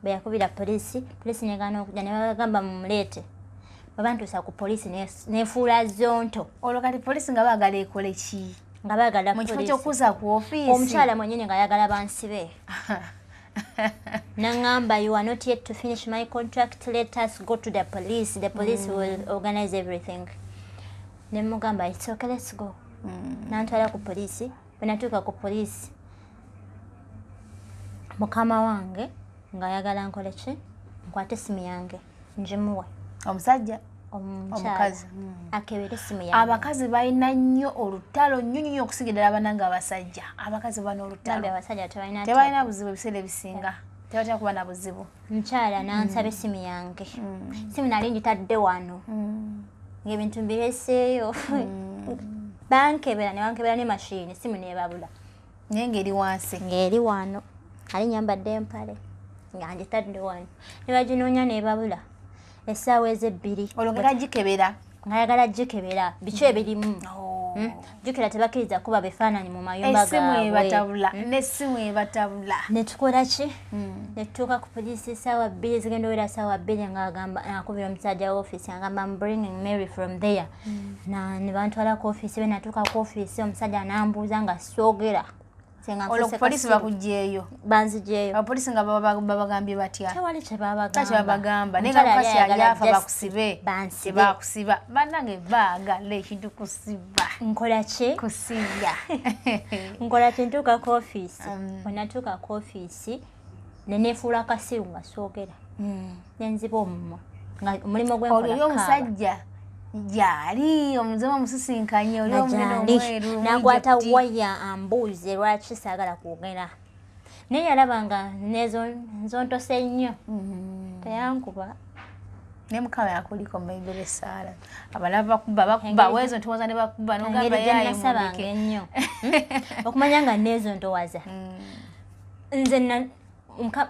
Bwe yakubira poliisi negaana okujja ne bagamba mumuleete. Bwe bantuusa ku poliisi neefuula zonto. Olwo kati poliisi nga baagala ekole ki? Nga baagala mu kifo ky'okuza ku ofiisi. Omukyala mwennyini nga ayagala bansibe. Nangamba, you are not yet to finish my contract, let us go to the police. The police will organize everything. Nemugamba, it's okay, let's go. Nantwala ku police. Bwe natuuka ku police, mukama wange nga ayagala nkole ki nkwate essimu yange ngimuwe. Omusajja omukazi akebera essimu yange. Abakazi balina nnyo olutalo nnyo okusigira abananga abasajja. Abakazi bano olutalo abasajja tebalina buzibu ebiseera ebisinga tebatera kuba na buzibu. Mukyala nansaba essimu yange. Essimu nali ngitadde wano ng'ebintu mbireseeyo. Bankebera ne bankebera ne mashini essimu neebabula naye ng'eri wansi ng'eri wano ali nyambadde empale nga ngitadde wano ne baginoonya neebabula essaawa ez'ebbiri. olwo nga tagikebera ng'ayagala gikebera biki ebirimu. Jjukira tebakkiriza kuba bifaananyi mu mayumba gaabwe. N'essimu ebatabula. Ne tukola ki? Ne tutuuka ku poliisi essaawa 2 zigenda owera essaawa 2 ng'akubira omusajja w'ofiisi agamba I'm bringing Mary from there. Ne bantwala ku ofiisi be natuuka ku ofiisi omusajja n'ambuuza nga soogera. Olwo poliisi bakuggyeeyo. Banziggyeyo. Abapoliisi nga babagambye batya? Tewali kye babagamba. Naye nga mukasi yali afa bakusibe. Tebakusiba. Bannange baagala ekintu kusiba. Nkola ki? Kusiba. Nkola ki ntuuka ku ofiisi. Bwe natuuka ku ofiisi ne neefuula akasiru nga soogera. Ne nziba omumwa. Nga omulimu gw'enkola olwo omusajja Jali omuzema musisinkanye oli omunene omweru nakwata waya ambuuze lwaki saagala kwogera naye yalabanga nzontose nnyo teyankuba ne mukama yakuliko maibere Sara abalaba bakuba wezo ntowaza ne bakuba nogamba yaye muleke nnyo okumanya nga nezo ntowaza nze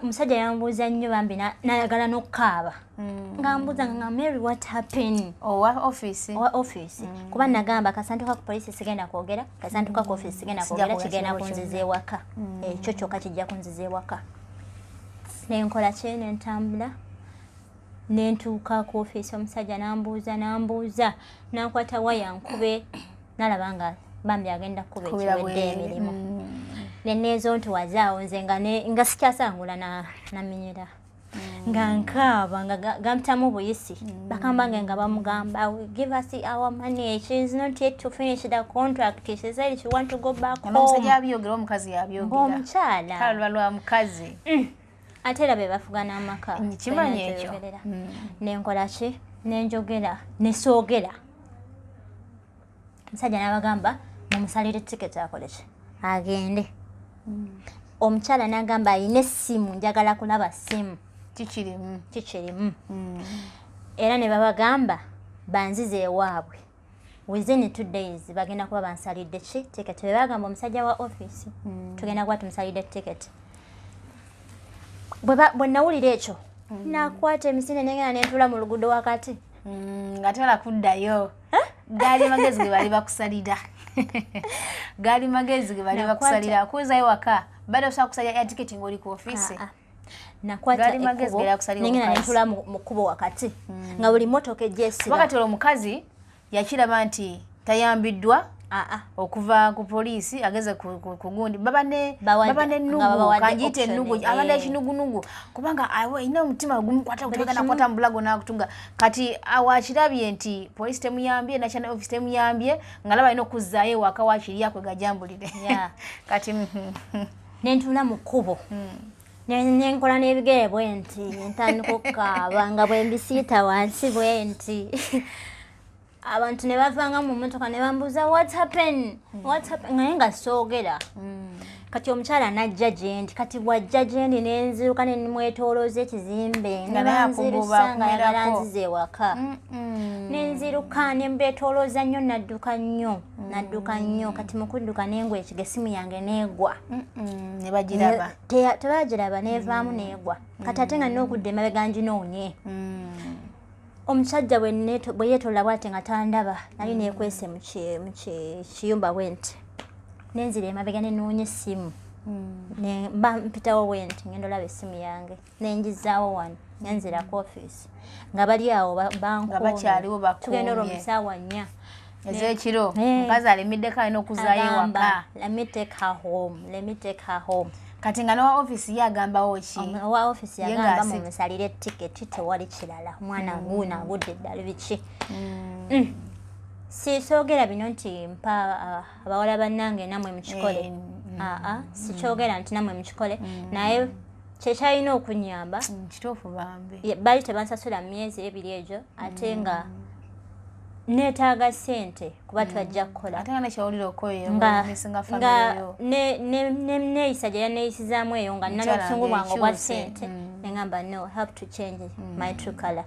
Musajja yambuuza nnyo bambi nayagala n'okukaaba. Ngambuuza nga Mary what happened? Owa office. Owa office. Kuba nagamba kasantuka ku police sigenda kwogera, kasantuka ku office sigenda kwogera kigenda kunziza ewaka. Ekyo kyokka kijja kunziza ewaka. Ne nkola ki ne ntambula. Ne ntuuka ku office omusajja nambuuza n'ankwata waya nkube nalaba nga bambi agenda kuba ekiwedde emirimu. Nenezo ntuwazaawo nze nga sikyasangula naminyera nga nkaaba nga gamutamu buyisi bakambanga nga bamugamba give us our money, she is not yet to finish the contract, she said she want to go back home. Omusajja yabyogera omukazi yabyogera omukyala kalwa lwa mukazi ate era be bafugana amaka kimanyi ekyo nenkola ki nenjogera nesoogera omusajja n'abagamba mumusalire tiketi akole ki agende. Omukyala n'agamba ayina essimu njagala kulaba ssimu kikirimu era ne babagamba banzize ewaabwe within 2 days bagenda kuba bansalidde ki tiketi. Bwe bagamba omusajja wa office tugenda kuba tumusalidde tiketi. Bwe nawulira ekyo nakwata emisinde negenda nentula mu luguudo wakati nga tala kuddayo gaali magezi ge bali bakusalira gaali magezi ge bali bakusalira kuzayo waka bado osa kusalira ya tiketi ngoli ku office nakwata ekkubo nengenda nentula mu kkubo wakati nga buli motoka ejesiba wakati olwo omukazi yakiraba nti tayambiddwa okuva ku poliisi ageze ku gundi babane nugu kanjite nugu abanda ekinugunugu kubanga awe ina omutima gumukwata kutagana kwata mbulago nakutunga kati awakirabye nti poliisi temuyambye na channel office temuyambye ngalaba ino kuzaayo waka wakiri yakwe gajambulire kati nentula mu kkubo Nenkola n'ebigere bwe nti ntandika okukaaba nga bwe mbisiita wansi bwe nti abantu ne bavanga mu mmotoka ne bambuuza what happened naye nga soogera. Kati omukyala najja gye ndi kati bw'ajja gye ndi ne nziruka ne nimwetoolooza ekizimbe ne banzirusa nga ayagala nzize ewaka. Ne nziruka ne mbeetoolooza nnyo nadduka nnyo kati mu kudduka n'engwa ekige essimu yange n'egwa. Ne bagiraba? Tebagiraba n'evaamu n'egwa. Kati ate nga nnina okudda emabega nginoonye. Omusajja bwe yeetoola bw'ate nga tandaba nali neekwese mu kiyumba bwe nti. Nenzira emabega ne noonya essimu. Ne mba mpitawo bwe nti ngenda olaba essimu yange. Ne ngizaawo wano nenzira ku ofiisi. Nga bali awo bankoomye. Nga bakyaliwo bakoomye. Tugenda olwo mu ssaawa 4. Ez'ekiro omukazi alimiddeko alina okuzaayo ewaka. Let me take her home. Kati nga n'owa ofiisi ye agambawo ki? Owa ofiisi yagamba mumusalire tiketi tewali kirala. Omwana guno agudde eddala biki. Sisoogera bino nti mpa abawala bannange namwe mukikole. Sikyogera nti namwe mukikole. Naye kyekyalina okunyamba. Kituufu bambi. Bali tebansasula mu myezi 2 egyo ate nga neetaaga ssente kuba twajja kukola. Ate nga nekyawulira okoyo nga neeyisa gye yaneeyisizaamu eyo nga nnina n'obusungu bwange obwa ssente. Neŋŋamba no have to change my true color.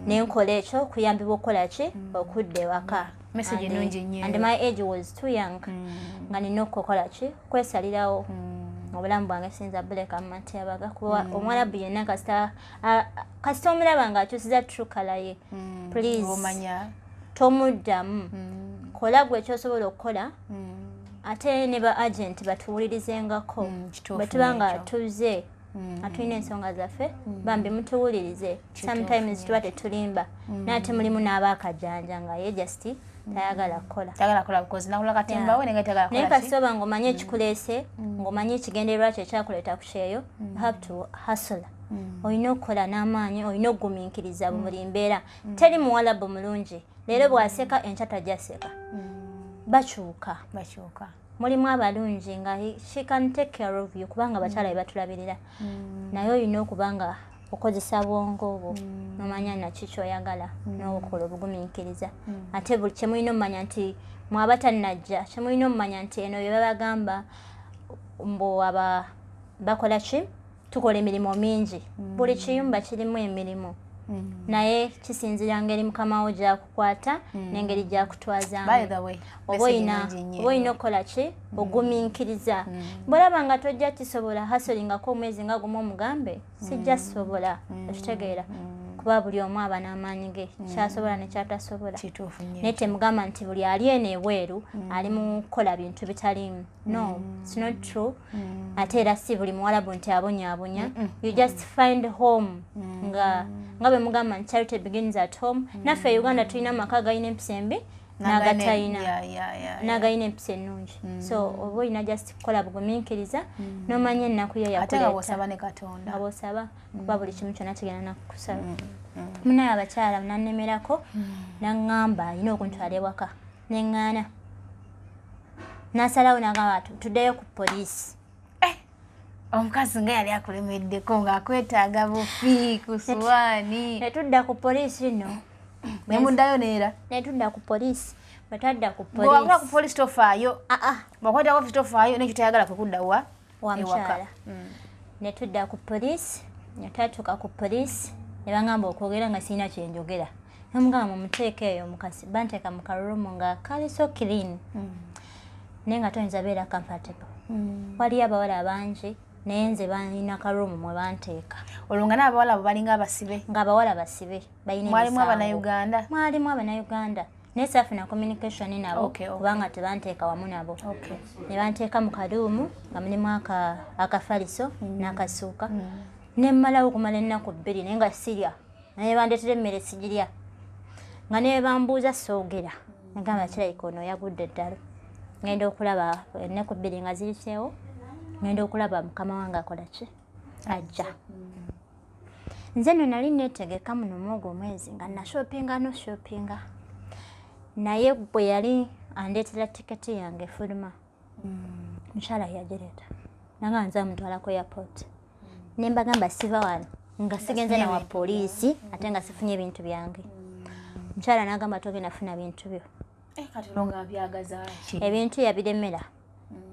Nenkola ekyo kuyambibwa okukola ki? Okudda ewaka. Message ennungi nnyo. And my age was too young. Nga nina okukola ki? Kwesalirawo obulamu bwange sinza buleka mu matyabaga kuba Omwarabu yenna kasita omulaba ng'akyusiza true color ye. Please. Tomuddamu. Kola gwe ekyosobola okukola. Ate ne ba agent batuwulirizengako. Bwe tuba nga tuze atulina ensonga zaffe bambi mutuwulirize. Sometimes tuba tetulimba. N'ate mulimu n'abaakajanja nga ye just tayagala kukola. Tayagala kukola because nakula katemba we nenga tayagala kukola. Naye kasooba ng'omanye ekikuleese, ng'omanye ekigendererwa kyo ekyakuleeta ku kyeyo, you have to hustle. Olina okukola n'amaanyi, olina okugumiikiriza buli mbeera. Teri Muwarabu mulungi. Leero bw'aseka enkya tajja seka. Bakyuka. Mulimu abalungi nga she can take care of you kubanga bakyala be batulabirira. Naye olina okuba nga okozesa bwongo bwo n'omanya naki ky'oyagala n'okola obugumiikiriza. Ate buli kye mulina omumanya nti mwabatannajja kye mulina omumanya nti eno bye babagamba mbu aba bakola ki? Tukola emirimu mingi. Buli kiyumba kirimu emirimu. Naye kisinzira ngeri mukama wo gy'akukwata n'engeri gy'akutwazamu. By the way, oba olina okukola ki? Ogumiikiriza. Bw'olaba nga tojja kisobola hasolingako omwezi nga gumu omugambe sijja sobola. Okitegeera kuba buli omu aba n'amaanyi ge kyasobola ne kyatasobola. Naye temugamba nti buli ali eno ebweru ali mu kukola bintu bitaliimu. No, it's not true. Ate era si buli Muwarabu nti abonyaabonya. You just find home. Nga bwe mugamba nti charity begins at home. Naffe Uganda tulina amaka galina empisa embi n'agatayina. N'agalina empisa ennungi. So oba olina just kukola bugumiikiriza n'omanya ennaku yo yakuleeta. Ate nga bw'osaba ne Katonda. Nga bw'osaba kuba buli kimu kyonna kigenda nakukusaba. Munaye abakyala nannemerako n'aŋŋamba alina okuntwala ewaka. Neŋŋaana. N'asalawo n'agamba tuddeyo ku poliisi. Omukazi nga yali akulemeddeko ng'akwetaaga bufi ku ssuwaani. Ne tudda ku poliisi nno. Ne muddayo neera? Ne tudda ku poliisi. Bwe twadda ku poliisi. Bw'owabula ku poliisi tofaayo. Bw'okwata ku poliisi tofaayo n'ekyo toyagala kwe wa mukyala. Ne tudda ku poliisi. Ne twatuuka ku poliisi. Ne bangamba okwogera nga sirina kye njogera. Ne mugamba mumuteeka eyo mukasi. Banteeka mu karuumu nga kali so clean. Naye nga toyinza beera comfortable. Waliyo abawala bangi. Naye nze balina karuumu mwe banteeka. Olwo nga n'abawala abo balinga abasibe? Ng'abawala basibe. Mwalimu Abannayuganda? Mwalimu Abannayuganda. Naye saafuna communication nabo kubanga tebanteeka wamu nabo. Ne banteeka mu karuumu nga mulimu akafaliso n'akasuuka. Ne mmalawo okumala ennaku 2 naye nga sirya. Naye bandeetera emmere sigirya. Nga ne bambuuza soogera. Ngamba kirabika ono yagudde ddala. Ngenda okulaba ennaku 2 nga ziyiteewo. Ngenda okulaba mukama wange akola ki? Ajja. Nze nno nali neetegeka muno mw'ogwo omwezi nga nashopinga no shoppinga. Naye bwe yali andeetera tiketi yange fuluma. Mukyala yagireeta. Nanga nze amutwala ku airport. nembagamba siva wano nga sigenze nawa poliisi ate nga sifunye ebintu byange. Omukyala n'agamba togenda funa bintu byo. Kati olonga byagaza ki? Ebintu yabiremera.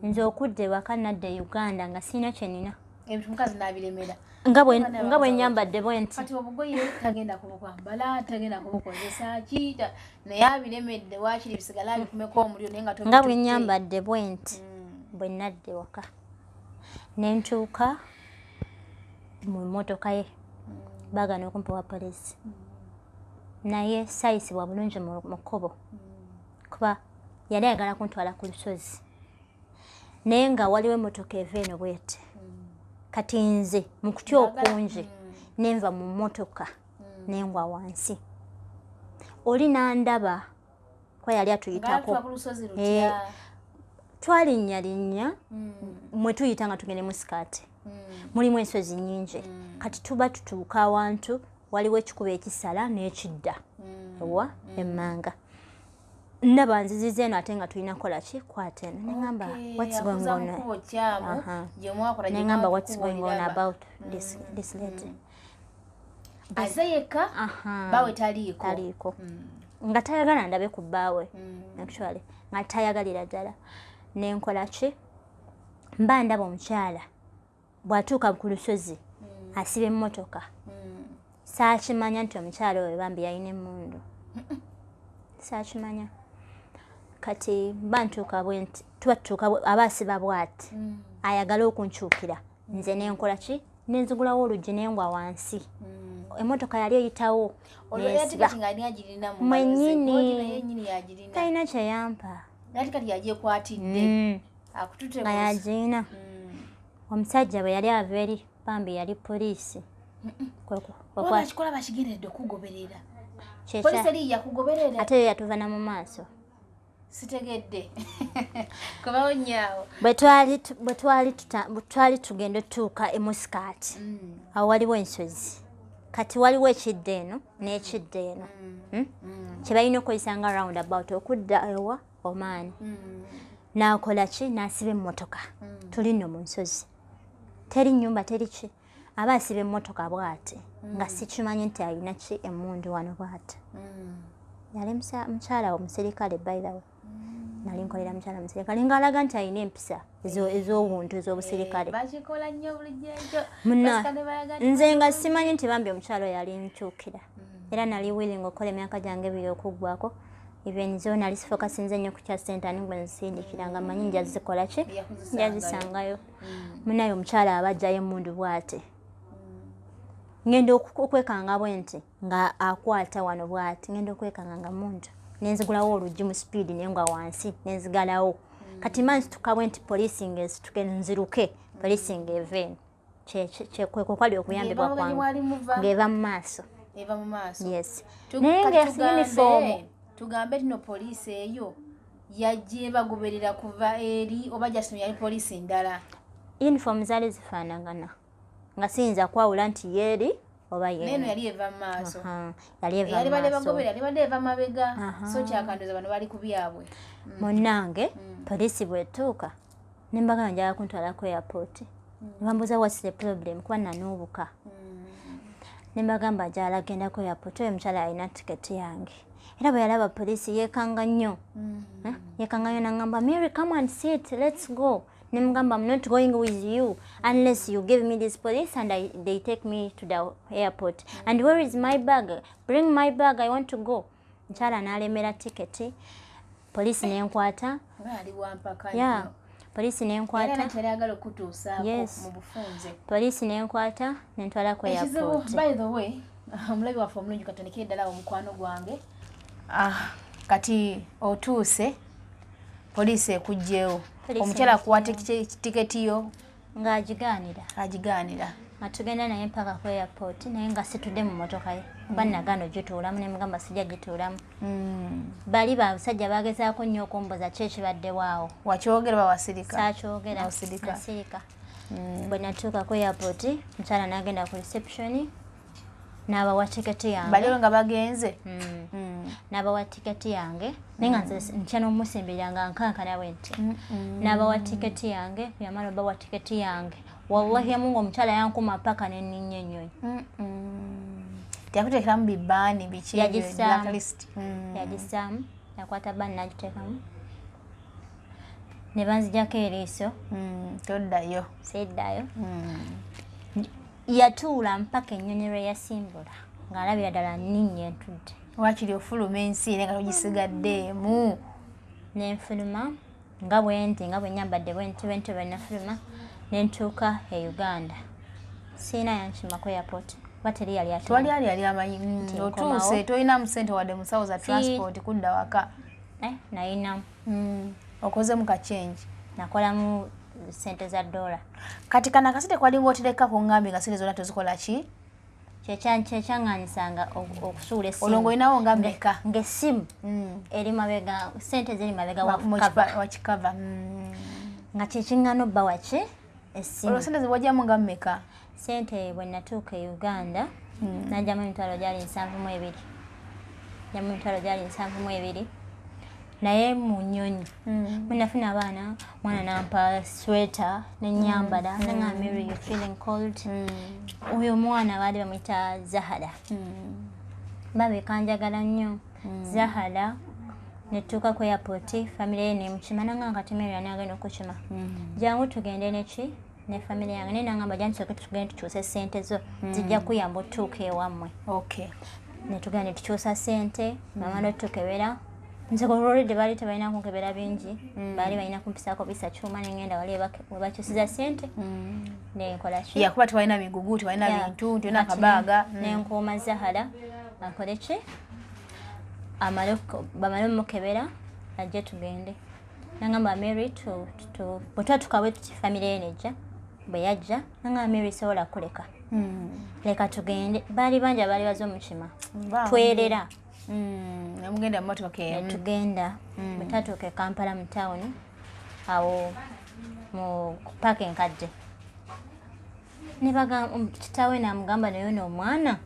Nze okudde waka nadde Uganda nga sina kye nina. Ebintu mukazi n'abiremera. Nga bwe nyambadde bwe nti. Kati obugoye tagenda kubukwambala, tagenda kubukozesa kiita naye abiremedde waakiri bisigala bikumeko omuliro naye nga nga bwe nyambadde bwe nti bwe nadde waka. Ne ntuuka mu mmotoka ye baagana okumpa wa poliisi. Naye saayisibwa bulungi mu kkubo kuba yali ayagala kuntwala ku lusozi naye nga waliwo emmotoka eva eno bwete. Kati nze mu kutya okungi nenva mu mmotoka nengwa wansi. Oli n'andaba kuba yali atuyitako. Twalinnyalinnya mwe tuyita nga tugende mu sikaati. Mulimu ensozi nnyingi. Kati tuba tutuuka awantu waliwo ekikubo ekisala n'ekidda owa emmanga. Ndaba nziziza eno ate nga tulina kola ki kwata eno. Nengamba what's going on? Nengamba what's going on about this lady? Azeyeka bawe taliiko. Nga tayagala ndabe ku bbaawe. Actually nga tayagalira ddala. Nenkola ki? Mba ndaba omukyala bw'atuuka ku lusozi asiba emmotoka. Saakimanya nti omukyala oyo bambi yalina emmundu. Saakimanya. Kati mba ntuuka bwe nti tuba tutuuka aba asiba bw'ati ayagala okunkyukira. Nze nenkola ki? Nenzigulawo oluggi nengwa wansi. Emmotoka yali eyitawo. Mwennyini talina kye yampa. Nga yagiina. Omusajja bwe yali ava eri bambi yali poliisi. Bakikola bakigeredde okugoberera. Poliisi eri yakugoberera. Ate yo yatuvana mu maaso. Sitegedde. Kubawo nyaawo. Bwe twali tugenda otuuka emusikaati. Awo waliwo ensozi. Kati waliwo ekidde eno n'ekidde eno. Kye balina okukozesa nga roundabout okudda ewa Omaani. N'akola ki? N'asiba emmotoka. Tuli nno mu nsozi. Teri nnyumba teri ki? Aba asiba emmotoka bw'ati nga sikimanyi nti alina ki emmundu wano bw'ati. Yali mukyala omusirikale by the way. Nali nkolera mukyala musirikale ng'alaga nti alina empisa ez'obuntu ez'obusirikale. Bakikola nnyo bulijjo ekyo. Nze nga simanyi nti bambi omukyala oyo alinkyukira. Era nali willing okukola emyaka gyange ebiri okuggwako. Even zo nali sifokasinze nnyo ku kya senta ningwe nsindikira nga manyi njazikola ki? Njazisangayo. Munayo omukyala abajjayo emmundu bw'ate. Ngenda okwekanga bwe nti nga akwata wano bw'ati. Ngenda okwekanga nga mundu. Nenzigulawo oluggi mu speed nengwa wansi nenzigalawo. Kati manzi tukabwe nti poliisi ng'esituke nziruke. Poliisi ng'eva eno. Kwekwo kwali okuyambibwa kwange. Ng'eva mu maaso. Eva mu maaso. Yes. Naye ng'uniform. Tugambe tino poliisi eyo yajje bagoberera kuva eri oba jasino yali poliisi ndala. Uniform zaali zifaanagana. Nga siyinza kwawula nti yeeri oba yeeri. Neno yali eva mu maaso. Yali eva mu maaso. Yali bagoberera, yali badde eva mabega. So kyakandoza bano bali ku byabwe. Munnange poliisi bw'etuuka ne mbagamba njagala kuntwala ku airport. Ne bambuuza what's the problem kuba nanuubuka. Ne mbagamba njagala genda ku airport oyo omukyala alina tiketi yange. Era bwe yalaba poliisi yeekanga nnyo. Yeekanga nnyo n'angamba Mary come and sit let's go. Ne mugamba I'm not going with you unless you give me this police and they take me to the airport. And where is my bag? Bring my bag, I want to go. Nkyala n'alemera tiketi. Poliisi n'enkwata. Yeah. Poliisi n'enkwata. Yes. Poliisi n'enkwata n'entwala ku airport. By the way, omulabi waffe omulungi katondekere ddala omukwano gwange. Kati otuuse poliisi ekugjewo. Omukyala akuwata tiketi yo ng'agigaanira. Tugenda naye mpaka ku airport naye nga situdde mu mmotoka ye. Bannagano gituulamu ne mugamba sijja gituulamu. Bali basajja bagezaako nnyo okumbuza ki ekibaddewo. Wakyogera bawasirika? Saakyogera. Nasirika. Bwe natuuka ku airport mukyala n'agenda ku reception n'abawa tiketi yange. Baliwo nga bagenze? N'abawa tiketi yange naye nga nze ntya n'omusimbirira nga nkankana bwe nti. N'abawa tiketi yange, yamala bawa tiketi yange wallahi Mungu omukyala yankuma paka n'enninnya ennyonyi. Yakuteekeramu bibaani biki blacklist. Yagisaamu yakwata bbaani n'agiteekamu ne banzijako eriiso. Toddayo. Seddayo. Yatuula mpaka ennyonyi lwe yasimbula ng'alabira ddala nninnya entudde. Waakiri ofuluma ensi nga togisigaddeemu. Nenfuluma nga bwe nyambadde bwenti bwe nafuluma ne ntuuka e Uganda. Siina yankima ku airport. Bateri yali ate. Twali ali amanyi otuuse toyinamu ssente wadde musawo za transport kudda waka. Nayinamu. Okoze mu kachange. Nakolamu ssente za $. Kati kana kasite kwali ng'otereka ku ngambi nga ssente zonna tozikola ki? Kyekyaŋŋaanyisanga okusuula essimu. Olwo ng'olinawo nga mmeka? Ng'essimu eri mabega, ssente ziri mabega wa kikava. Nga kyekiŋŋaana obba waki essimu. Olwo ssente zibwajjamu nga mmeka? Ssente bwe natuuka e Uganda najjamu emitwalo gyali 72. Najjamu emitwalo gyali 72. Naye mu nnyonyi bwe nafuna abaana mwana nampa sweater nenyambala nanga Mary you feeling cold. Oyo mwana baali bamuyita Zahara. Babekanjagala nnyo. Zahara netuuka ku airport family ye nemukima nanga nkati Mary anagenda okukima. Jangu tugende neki ne family yange naye nangamba jansoke tugende tukyuse ssente zo zijja kuyamba otuuka ewammwe. Okay. Netugende tukyusa ssente mama notukebera. Nze already baali tebalina kunkebera bingi. Baali balina kumpisaako bisa kyuma nengenda wali webakyusiza ssente. Nenkola ki? Yakuba tebalina migugu, tebalina bintu, tulina akabaaga. Nenkuuma Zahara akole ki? Bamale omukebera ajje tugende. Nangamba Mary bwe twatuuka bwe tuti family ye nejja. Bwe yajja nangamba Mary sobola kuleka. Leka tugende. Baali bangi abaali baze omukima. Twerera. Nemugenda mu motoka emu. Tugenda. Bwe twatuuka e Kampala mu town awo mu paaka enkadde. Ne bagamba kitaawe n'amugamba naye n'omwana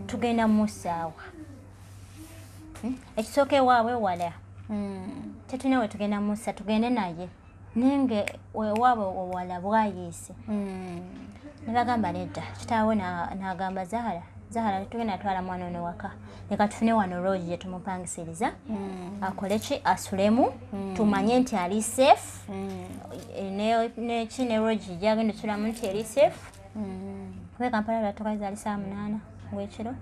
tugenda musaawa. Ekisooka ewaabwe wala. Tetulina we tugenda musa tugende naye. Nenge wewaabwe owala bwayiise. Ne bagamba nedda. Kitaawe n'agamba Zahara tugenda twala mwana ono waka. Leka tufune wano lodge gye tumupangisiriza. Akole ki asulemu. Tumanye nti ali safe. Ne lodge gyagenda tulamu nti eri safe. Kwe Kampala lwatukaza ali saa 8 ng'ekiro.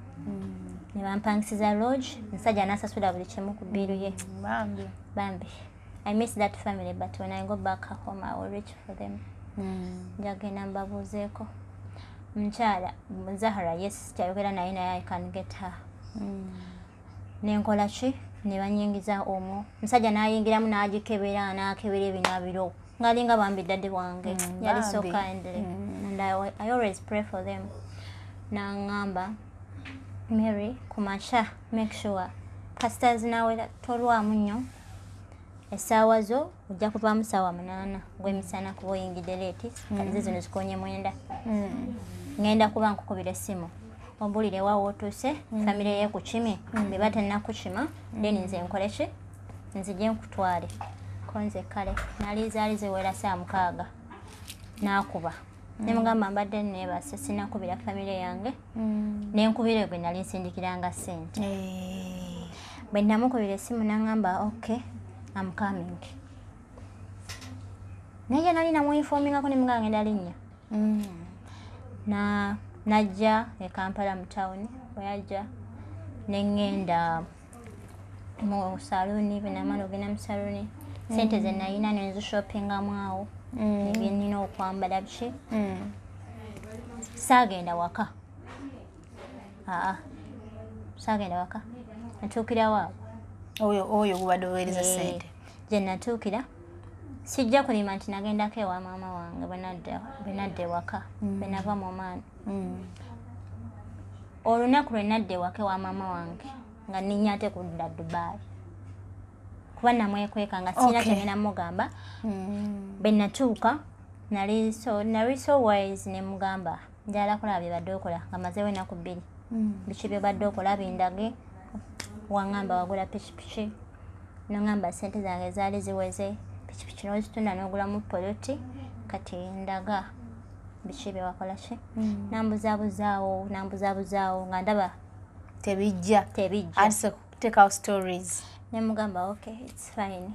Ne bampangisiza lodge. Musajja n'asasula buli kimu ku bbiiru ye. Bambi. I miss that family but when I go back home I will reach for them. Njagenda mbabuuzeeko. Mukyala Zahara yes kyayogera naye I can get her. Nenkola ki? Ne banyingiza omwo. Musajja n'ayingiramu n'agikebera n'akebera ebinaabiro. Ngalinga bambi dadde wange. Yali so kindly. And I always pray for them. Nangamba Mary kumasha make sure pastors nawe tolwamu nnyo. Essaawa zo ojja kuvaamu ssaawa 8 gw'emisana kuba oyingidde leeti kati zino zikonye 9. Ngenda kuba nkukubira essimu ombulire waawo otuuse famire ye ku kimi bwe batannakukima then nze nkole ki nzije nkutwale konze kale nali zaali ziwera saa 6 n'akuba ne mugamba mbadde neebase sinakubira famire yange nenkubire gwe nali nsindikiranga ssente bwe namukubira essimu n'angamba okay I'm coming. Naye nali namuinfomingako ne muganga ngenda linnya. Najja e Kampala mu town bwe yajja ne ngenda mu saluni benamala ogenda mu saluni sente ze nalina ne nzishoppingamu awo ebyo nnina okwambala biki saagenda waka saagenda waka natuukira waabo oyo gubadde oweereza ssente gye natuukira sijja kulima nti nagendako ewa maama wange bwe nadda ewaka bwe nava mu maani olunaku lwe nadda ewaka ewa maama wange nga nninnya ate kudda Dubai kuba namwekweka nga sirina kyengenda mugamba bwe natuuka nali so wise ne mugamba njala kulaba bye badde okola nga mazeewo ennaku 2 biki bye badde okola bindage wangamba wagula pikipiki nongamba sente zange zaali ziweze pikipiki n'ozitunda n'ogulamu poloti kati ndaga biki bye wakola ki nambuzabuzaawo nga ndaba tebijja ase take out stories ne mugamba okay it's fine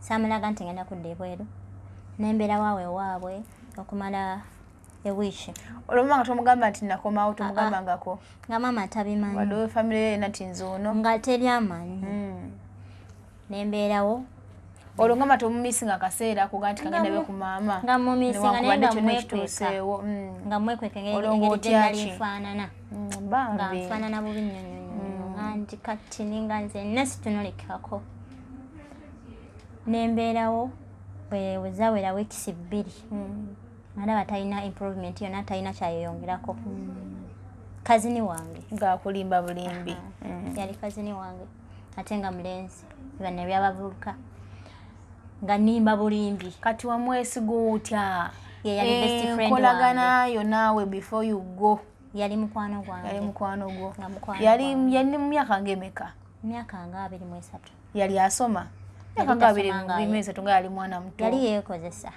samulaga nti ngenda kudda ebweru nembeera waawe waabwe okumala ewiiki olwomuma nga tomugamba nti nakomawo tomugambangako nga maama tabimanyi wadde famire ye nati nze ono nga teryamanyi nembeerawo olwo ngamba tomumisinga akaseera akuga nti kagenda be ku maama nga mumisinga naye nga mwekweka engeri gyennalifaanana nga nfaanana bubi nnyonyonyo nga nti kati ninga nze nna situnulekako nembeerawo bwezawera wiikisi 2 ndaba talina improvement yonna talina kyayeyongerako kazini wange ngaakulimba bulimbi yali kazini wange ate nga mulenzi bane byabavubuka nga nimba bulimbi kati wamwesiga otya yali best friend enkolaganayo naawe before you go yali mukwano gwange yali mukwano gwo yali mu myaka ng'emeka myaka nga 23 yali asoma myaka nga 23 nga yali mwana muto yali yeekozesa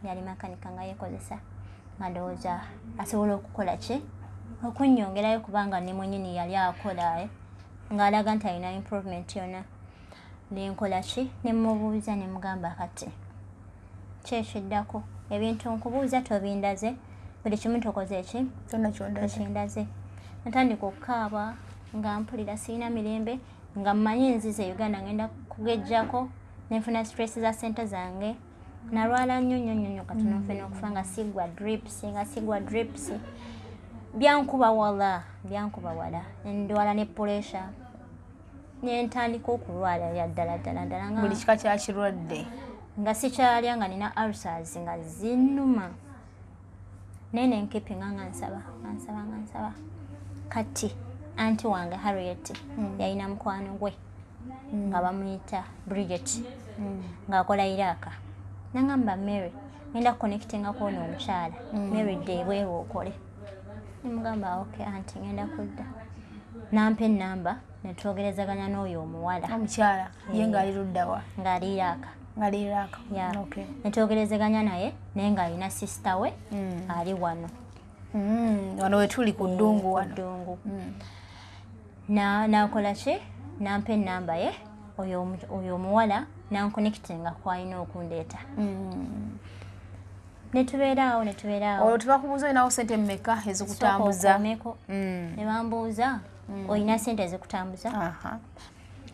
yali makanika nga yeekozesa nga ndowooza asobola okukola ki okunnyongerayo kubanga ne mwenyini yali akola ng'alaga nti alina improvement yonna nenkola ki nemubuuza nemugamba kati kyekiddako ebintu nkubuuza tobindaze buli kimu tokoze ki kyonna kyondaze natandika okukaaba nga mpulira sirina mirembe nga mmanyi nzize Uganda ngenda kugejjako nenfuna stress za sente zange nalwala nnyo katono nfe n'okufa nga sigwa drips byankuba wala endwala ne pressure nentandika okulwala yaddala nga buli kika kyakirwadde nga sikyalya nga nina ulcers nga zinnuma naye nenkipinga nga nsaba kati anti wange Harriet yalina mukwano gwe nga bamuyita Bridget ng'akola Iraq nangamba Mary ngenda kuconnectingako ono omukyala Mary de bwewe okole nemugamba okay anti ngenda kudda nampa ennamba netwogerezaganya n'oyo omuwala omukyala ye ng'ali luddawa ng'ali Iraq netwogerezaganya naye naye ng'alina sisita we ali wano wano wetuli ku ddungu wano nakola ki nampa ennamba ye oyo omuwala nankonekitinga kwalina okundeeta netubeeraawo olwo tebakubuuza olinawo sente mmeka ezikutambuza ne bambuuza olina sente ezikutambuza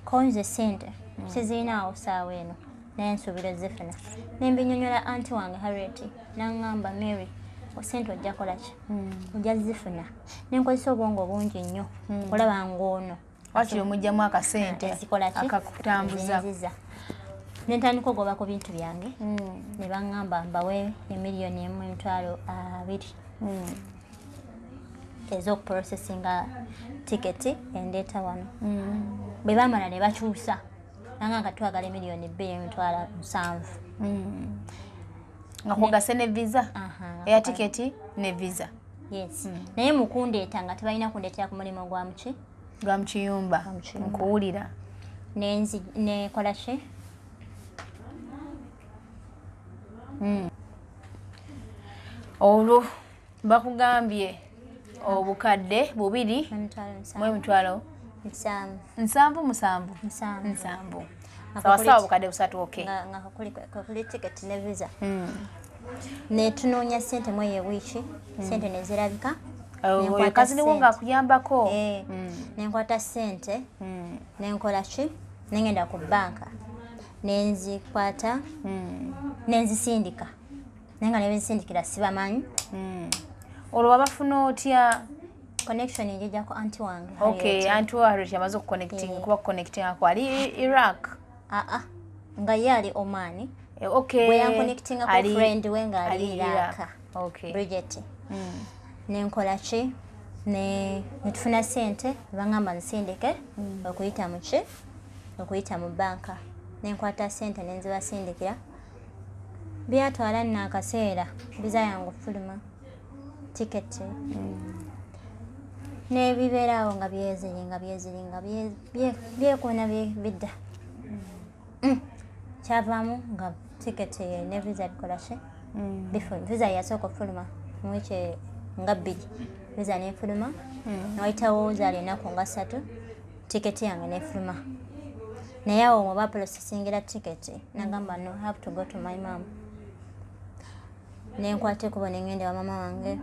konze sente sizirinaawo saawa eno naye nsuubira zifuna nembinyonyola anti wange Harriet naŋŋamba Mary sente ojja kola ki ojja zifuna nenkozesa obwongo bungi nnyo olaba ng'ono wakiri omugjamu akasente akakutambuza nentandika ogoba ku bintu byange ne baŋŋamba mbawe $1,200,000 ez'okuprocesinga tiketi endeeta wano bwe bamala ne bakyusa nanga nga twagala $2,700,000 nga kwogase ne visa eya tiketi ne visa yes naye mukundeeta nga tebalina kundeetera ku mulimu gwa mukiyumba nkuwulira nekola ki olwo bakugambye obukadde 2,777 sawasawa obukadde 3 nga kakuli tiketi ne visa netunoonya sente mu eyo wiiki sente nezirabika kaziniwo ngaakuyambako nenkwata sente nenkola ki nengenda ku banka nenzikwata nenzisindika naye nga nebenzisindikira sibamanyi olwo wabafuna otya connection njijjako anti wange anti Harriet yamaze okuconnecting kuba kuconnectingako ali Iraq nga ye ali Oman bwe yanconnectingako friend we nga ali Iraq Bridget nenkola ki netufuna sente baŋŋamba nsindike okuyita mu ki okuyita mu banka nenkwata sente nenzibasindikira byatwala nno akaseera biza yange ofuluma tiketi nebibeeraawo nga byeziri nga byekuna bidda kyavaamu nga tiketi ne visa bikola ki visa yasooka ofuluma mweke nga 2 visa nefuluma nawaitawo zaali ennaku nga 3 tiketi yange nefuluma naye awo mwe baprocessingira tiketi nagamba no have to go to my mom nenkwata ekubo nengende wa mama wange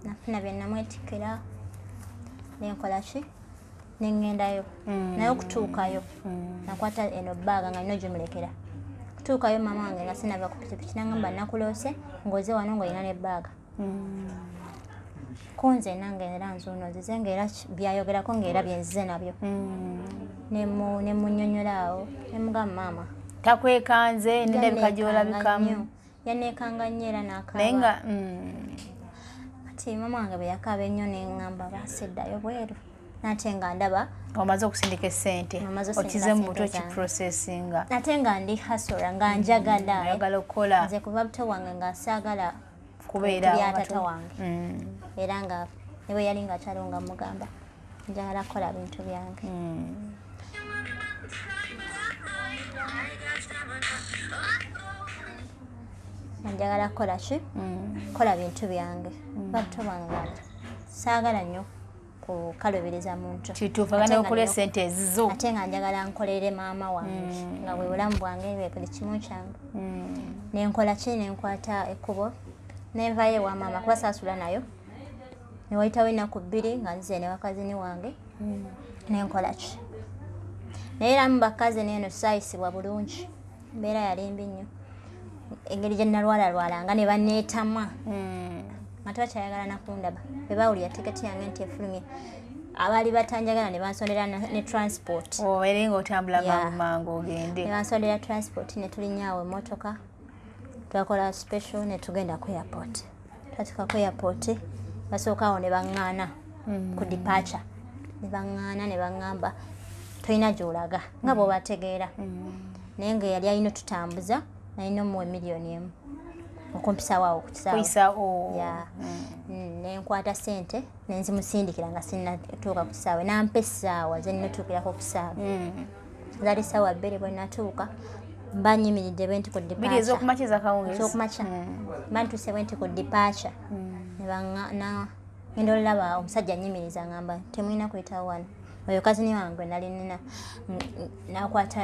nafuna byenamwetikira nenkola ki nengendayo naye okutuukayo nakwata eno baaga nga nino gyemulekera kutuukayo mama wange nga sinava ku pikipiki nagamba nakuloose ngoze wano ngaolina ne baaga konze nange era nzuunozize ngaera byayogerako ngaera byenzize nabyo nemunyonyolaawo nemugamba maama takwekanze nedabika gyolabikamu yanekanga nnyo era nakaba naye nga ati mama wange bwe yakaba ennyo neŋŋamba baseddayo bweru nate nga ndaba omaze okusindika essente okize mu mutwe kiprocessinga ate nga ndi hasora nga njagala ayagala okukola nze kuva buto wange nga saagala kubeera byatata wange era nga ne bwe yali nga akyalo nga mugamba njagala kukola bintu byange njagala kukola ki kukola bintu byange bato bange saagala nnyo kukaluubiriza muntu kituufu agenda okukola essente ezizo ate nga njagala nkolerere maama wange nga bwe bulamu bwange bwe buli kimu kyange nenkola ki nenkwata ekkubo nenvayo ewa maama kubasaasula nayo newayitawo ennaku 2 nga nzize ne bakazini wange nenkola ki naye era mu bakazini eno saayisibwa bulungi mbeera yali mbi nnyo engeri gye nalwalalwalanga ne banneetamwa nga tebakyayagala nakundaba bwe bawulira tiketi yange nti efulumye abaali batanjagala ne bansondera ne transport obeere ngaotambula mangu ogende ne bansondera transport ne tulinyaawo emmotoka twakola special ne tugenda ku airport twatuka ku airport basookawo ne baŋŋaana ku departure ne baŋŋaana ne baŋŋamba tolina gy'olaga nga bw'obategeera naye nga yali alina tutambuza nalina omuwa miliyoni emu okumpisawo awo ku kisaawe nenkwata sente nenzimusindikira nga sinatuuka ku kisaawe nampa essaawa ze nnatuukirako ku kisaawe zaali ssaawa 2 bwe natuuka mba nyimiridde bwe nti ku departure ez'okumakya ez'akawungeezi ez'okumakya mba ntuuse bwe nti ku departure ngenda olaba omusajja nyimiriza ngamba temulina kuyitawo wano oyo kazini wange nali nina nakwata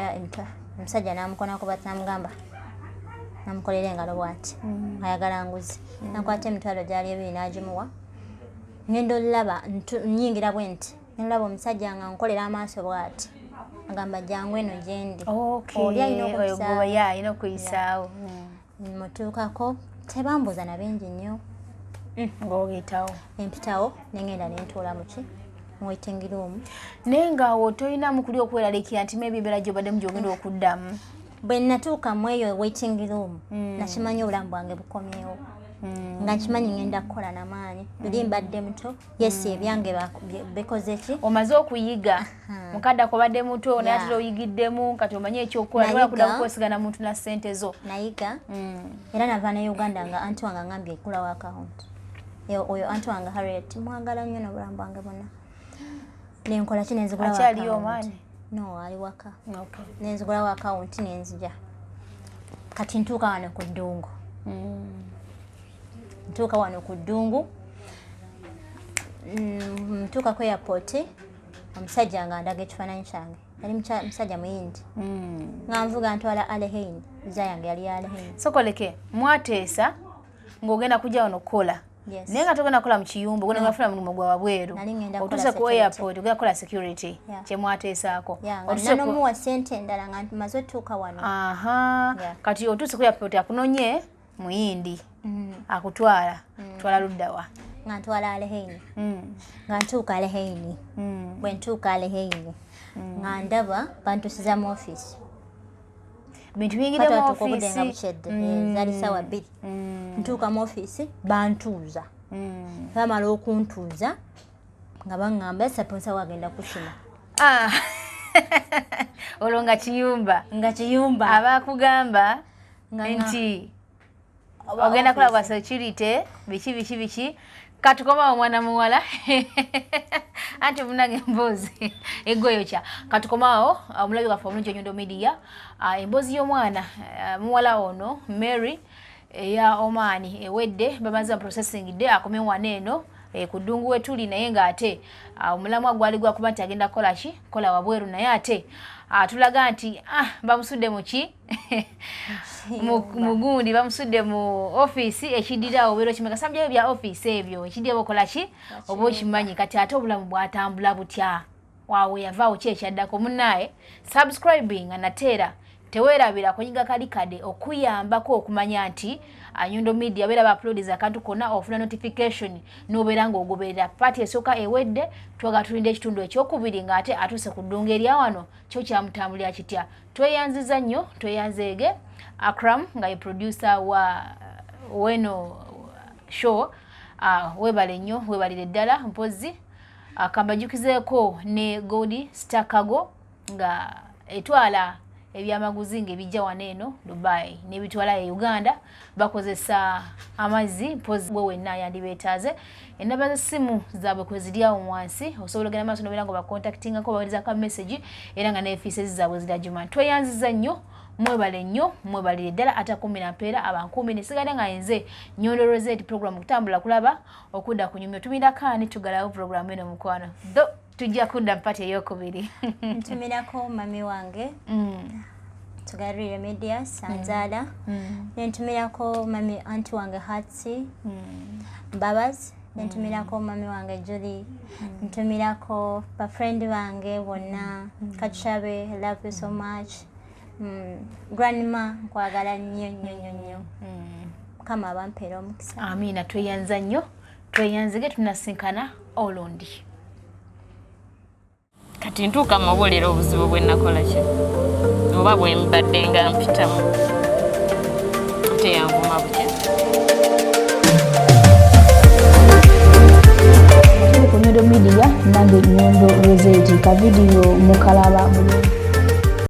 omusajja namukonako batamugamba namukolera engalo bwati ayagala nguzi nakwata emitwalo gyali 2 nagimuwa ngenda olaba nyingira bwe nti nolaba omusajja nga nkolera amaaso bwati agamba jangu eno gyendi oli alina okuyisaawo mutuukako tebambuuza na bingi nnyo ng'ogiyitawo empitawo nengenda nentuula muki mu waiting room naye ngaawo tolinamu kuli okweraliikira nti maybe embeera gy'obaddemu gy'ogenda okuddamu bwe natuuka mu eyo waiting room nakimanyi obulamu bwange bukomyewo nga nkimanyi ngenda kukola namaanyi luli mbadde muto yesi ebyange bikoze ki omaze okuyiga mukadde akobadde muto naye ate oyigiddemu kati omanye ekyokukola tola kudda kukwesigana muntu na ssente zo nayiga era nava ne Uganda nga anti wange angambye ekulawo account oyo anti wange Harriet mwagala nnyo n'obulamu bwange bwonna nenkola ki nenzigulawo akyaliyo omwani no ali waka nenzigulawo account nenzija kati ntuuka wano ku ddungu ntuuka wano ku ddungu ntuuka ku airport omusajja nga ndaga ekifaananyi kyange yali musajja muyindi nga nvuga ntwala Alehain visa yange yali Alehain sokoleke mwateesa ng'ogenda kujja wano kukola naye nga togenda kukola mu kiyumba ogenda ngafuna mulimu gwa wabweru otuuse ku airport ogenda kukola security kyemwateesaako nomuwa sente endala nga maze otuuka wano kati otuuse ku airport akunonye muyindi akutwala twala luddawa nga ntwala Alehain nga ntuuka Alehain bwe ntuuka Alehain nga ndaba bantusiza mu office bintu biyingire mu office nga bukyedde zaali ssaawa 2 ntuuka mu office bantuuza bamala okuntuuza nga baŋŋamba saponsa wagenda kusima olwo nga kiyumba abakugamba nti ogenda kukola bwa security biki katukomawo mwana muwala anti munange emboozi egoyokya katukomawo omulabi waffe omulungi Onyundo Media emboozi y'omwana muwala ono Mary eya Omani ewedde bamaze processing de akomye waneno ku ddungu wetuli naye nga ate omulamwa gwali gwakuba nti agenda kola ki kola wabweru naye ate tulaga nti bamusudde muki mugundi bamusudde mu office ekidira obero kimeka sabye bya office ebyo ekidira bokola ki obo kimanyi kati ate obulamu bwatambula butya waawe yavaawo ki ekyaddako munnaye subscribing anateera teweerabira kunyiga kalikade okuyambako okumanya nti Nyundo Media bera ba upload za kantu kona ofuna notification nobeera ng'ogoberera party esooka ewedde twaga tulinde ekitundu ekyokubiri ng'ate atuse ku ddungu erya wano kyo kyamutambulira kitya tweyanziza nnyo tweyanzeege Akram nga ye producer wa weno show webale nnyo webalire ddala mpozi kambajukizeeko ne Godi Stakago nga etwala ebyamaguzi ng'ebijja waneeno Dubai n'ebitwala e Uganda bakozesa amazzi mpozi bwe wenna yandibeetaaze endaba z'essimu zaabwe kwe ziryawo wansi osobola ogenda maaso nobeera nga bakontaktingako bawuliriza ka message era nga n'efiisezi zaabwe zirajuma tweyanziza nnyo mwebale nnyo mwebalire ddala ata 10 na mpeera abankumi nesigale nga nze Nyondo Rosette program kutambula kulaba okudda ku nyumya tumira kaani tugalawo program eno mukwano do tujja kudda mpati eyokubiri ntumirako mami wange tugarire media Sanzala nentumirako mami anti wange Hatsi Babas nentumirako mami wange Julie ntumirako ba friend wange wonna Kachabe love you so much grandma kwagala nnyo kama abampeera omukisa amina tweyanza nnyo tweyanzige tunasinkana olundi kati ntuuka mubuulira obuzibu bwe nakola ki oba bwe mbadde nga mpitamu ate yanvuma butya ku Nyondo Media nange Nyondo Rosette ka video mukalaba bulungi